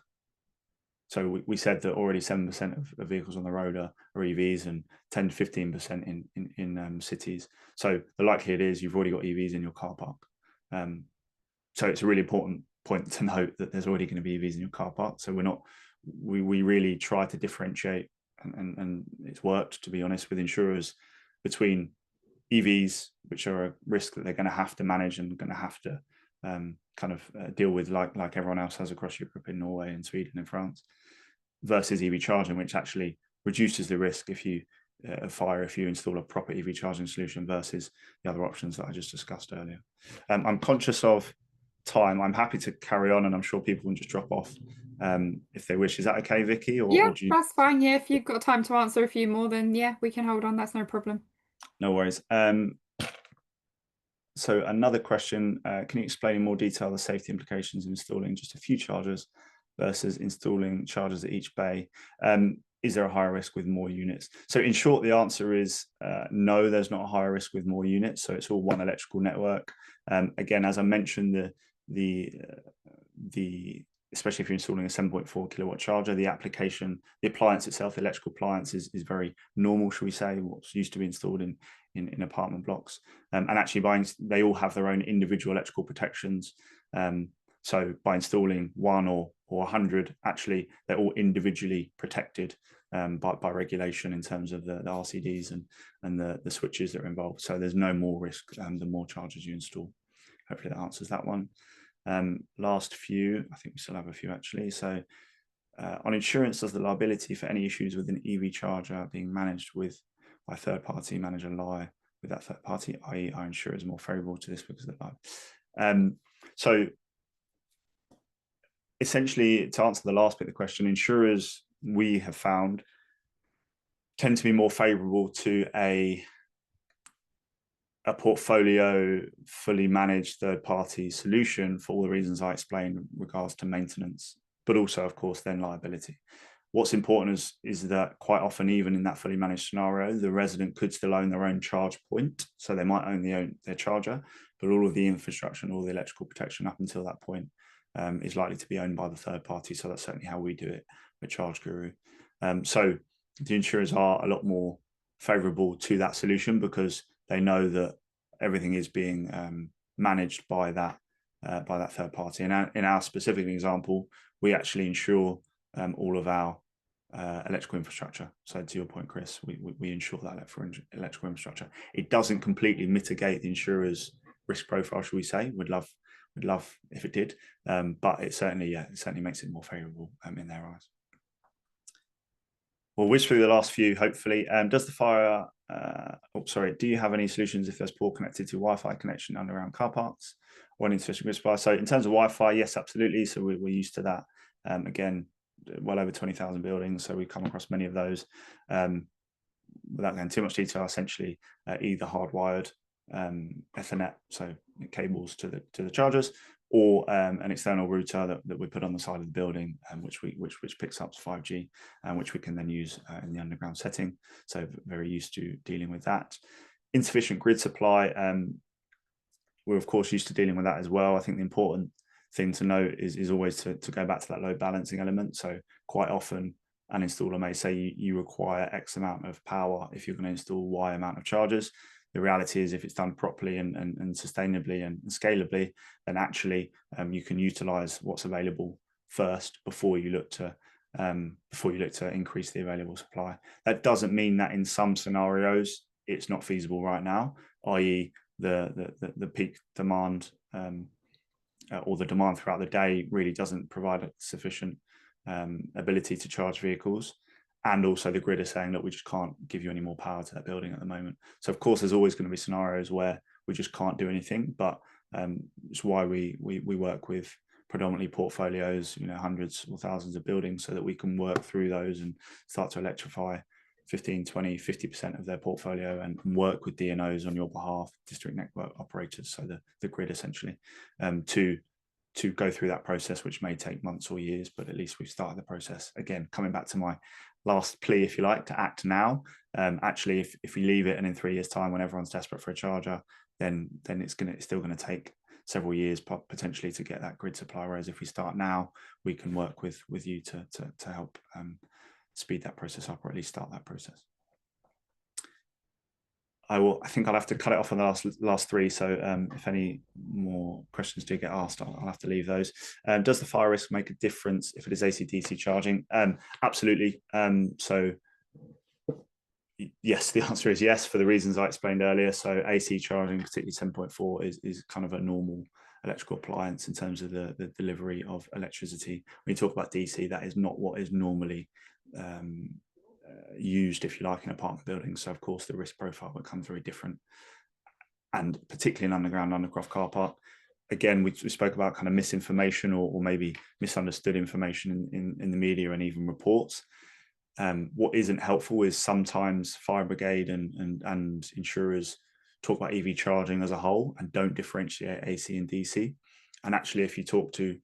So we said that already 7% of vehicles on the road are EVs, and 10 to 15% in cities. So the likelihood is you've already got EVs in your car park. So it's a really important point to note that there's already going to be EVs in your car park. So we really try to differentiate, and it's worked, to be honest, with insurers, between EVs, which are a risk that they're going to have to manage and going to have to deal with, like everyone else has across Europe, in Norway and Sweden and France, versus EV charging, which actually reduces the risk if you install a proper EV charging solution, versus the other options that I just discussed earlier. I'm conscious of time. I'm happy to carry on, and I'm sure people can just drop off if they wish. Is that okay, Vicky? Yeah, that's fine. Yeah, if you've got time to answer a few more, then yeah, we can hold on. That's no problem. No worries. So another question, can you explain in more detail the safety implications of installing just a few chargers versus installing chargers at each bay? Is there a higher risk with more units? So in short, the answer is no, there's not a higher risk with more units. So it's all one electrical network. Again, as I mentioned, especially if you're installing a 7.4 kilowatt charger, the appliance itself, the electrical appliance is very normal, shall we say, what's used to be installed in apartment blocks. And actually they all have their own individual electrical protections. So by installing 1 or 100, actually they're all individually protected by regulation in terms of the RCDs and the switches that are involved. So there's no more risk the more chargers you install. Hopefully that answers that one. Last few, I think we still have a few actually. So on insurance, does the liability for any issues with an EV charger being managed by third-party manager lie with that third party, i.e. our insurer is more favourable to this because of that? So essentially, to answer the last bit of the question, insurers, we have found, tend to be more favourable to a portfolio, fully managed third-party solution for all the reasons I explained in regards to maintenance, but also, of course, then liability. What's important is that quite often, even in that fully managed scenario, the resident could still own their own charge point. So they might own their charger, but all of the infrastructure and all the electrical protection up until that point is likely to be owned by the third party. So that's certainly how we do it at ChargeGuru. So the insurers are a lot more favourable to that solution, because they know that everything is being managed by that third party. And in our specific example, we actually insure all of our electrical infrastructure. So to your point, Chris, we insure that electrical infrastructure. It doesn't completely mitigate the insurer's risk profile, should we say? We'd love if it did, but it certainly makes it more favourable in their eyes. We'll whiz through the last few, hopefully. Does the fire, do you have any solutions if there's poor connectivity to Wi-Fi connection underground car parks or an insufficient grid supply? So in terms of Wi-Fi, yes, absolutely. So we're used to that. Again, well over 20,000 buildings, so we come across many of those. Without going too much detail, essentially either hardwired Ethernet, so cables to the chargers, or an external router that we put on the side of the building, which picks up 5G, and which we can then use in the underground setting. So very used to dealing with that. Insufficient grid supply, we're of course used to dealing with that as well. I think the important thing to note is always to go back to that load balancing element. So quite often an installer may say you require X amount of power if you're going to install Y amount of chargers. The reality is, if it's done properly and sustainably and scalably, then actually you can utilize what's available first before you look to increase the available supply. That doesn't mean that in some scenarios it's not feasible right now, i.e. the peak demand or the demand throughout the day really doesn't provide a sufficient ability to charge vehicles. And also the grid is saying that we just can't give you any more power to that building at the moment. So of course, there's always going to be scenarios where we just can't do anything, but it's why we work with predominantly portfolios, hundreds or thousands of buildings, so that we can work through those and start to electrify 15, 20, 50% of their portfolio and work with DNOs on your behalf, district network operators, so the grid essentially, to go through that process, which may take months or years, but at least we've started the process. Again, coming back to my last plea, if you like, to act now. Actually, if we leave it and in 3 years' time, when everyone's desperate for a charger, then it's still going to take several years potentially to get that grid supply. Whereas if we start now, we can work with you to help speed that process up, or at least start that process. I think I'll have to cut it off on the last three. So if any more questions do get asked, I'll have to leave those. Does the fire risk make a difference if it is AC/DC charging? Absolutely. So yes, the answer is yes, for the reasons I explained earlier. So AC charging, particularly 7.4, is kind of a normal electrical appliance in terms of the delivery of electricity. When you talk about DC, that is not what is normally used, if you like, in apartment buildings. So of course the risk profile becomes very different, and particularly in underground undercroft car park. Again, we spoke about kind of misinformation or maybe misunderstood information in the media and even reports. What isn't helpful is sometimes fire brigade and insurers talk about EV charging as a whole and don't differentiate AC and DC. And actually, if you talk to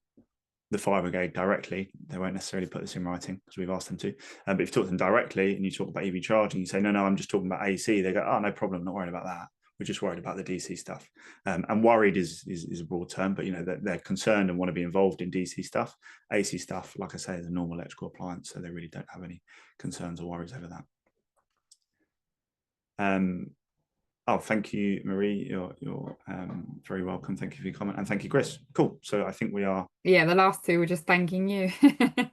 the fire brigade directly, they won't necessarily put this in writing because we've asked them to. But if you talk to them directly and you talk about EV charging, you say, no, I'm just talking about AC. They go, oh, no problem, not worried about that. We're just worried about the DC stuff. And worried is a broad term, but they're concerned and want to be involved in DC stuff. AC stuff, like I say, is a normal electrical appliance, so they really don't have any concerns or worries over that. Oh, thank you, Marie. You're very welcome. Thank you for your comment, and thank you, Chris. Cool. So I think we are. Yeah, the last two were just thanking you.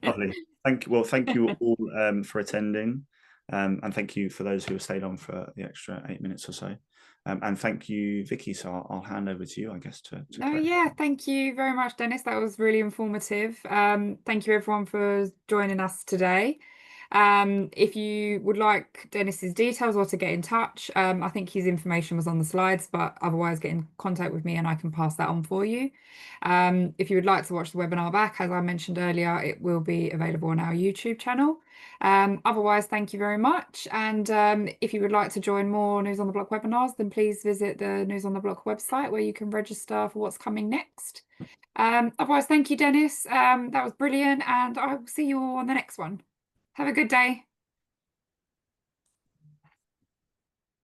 Lovely. Thank you. Well, thank you all for attending, and thank you for those who have stayed on for the extra 8 minutes or so. And thank you, Vicky. So I'll hand over to you, I guess, to Oh yeah, thank you very much, Dennis. That was really informative. Thank you everyone for joining us today. If you would like Dennis's details or to get in touch, I think his information was on the slides, but otherwise get in contact with me and I can pass that on for you. If you would like to watch the webinar back, as I mentioned earlier, it will be available on our YouTube channel. Otherwise, thank you very much. And if you would like to join more News on the Block webinars, then please visit the News on the Block website where you can register for what's coming next. Otherwise, thank you, Dennis. That was brilliant, and I will see you all on the next one. Have a good day.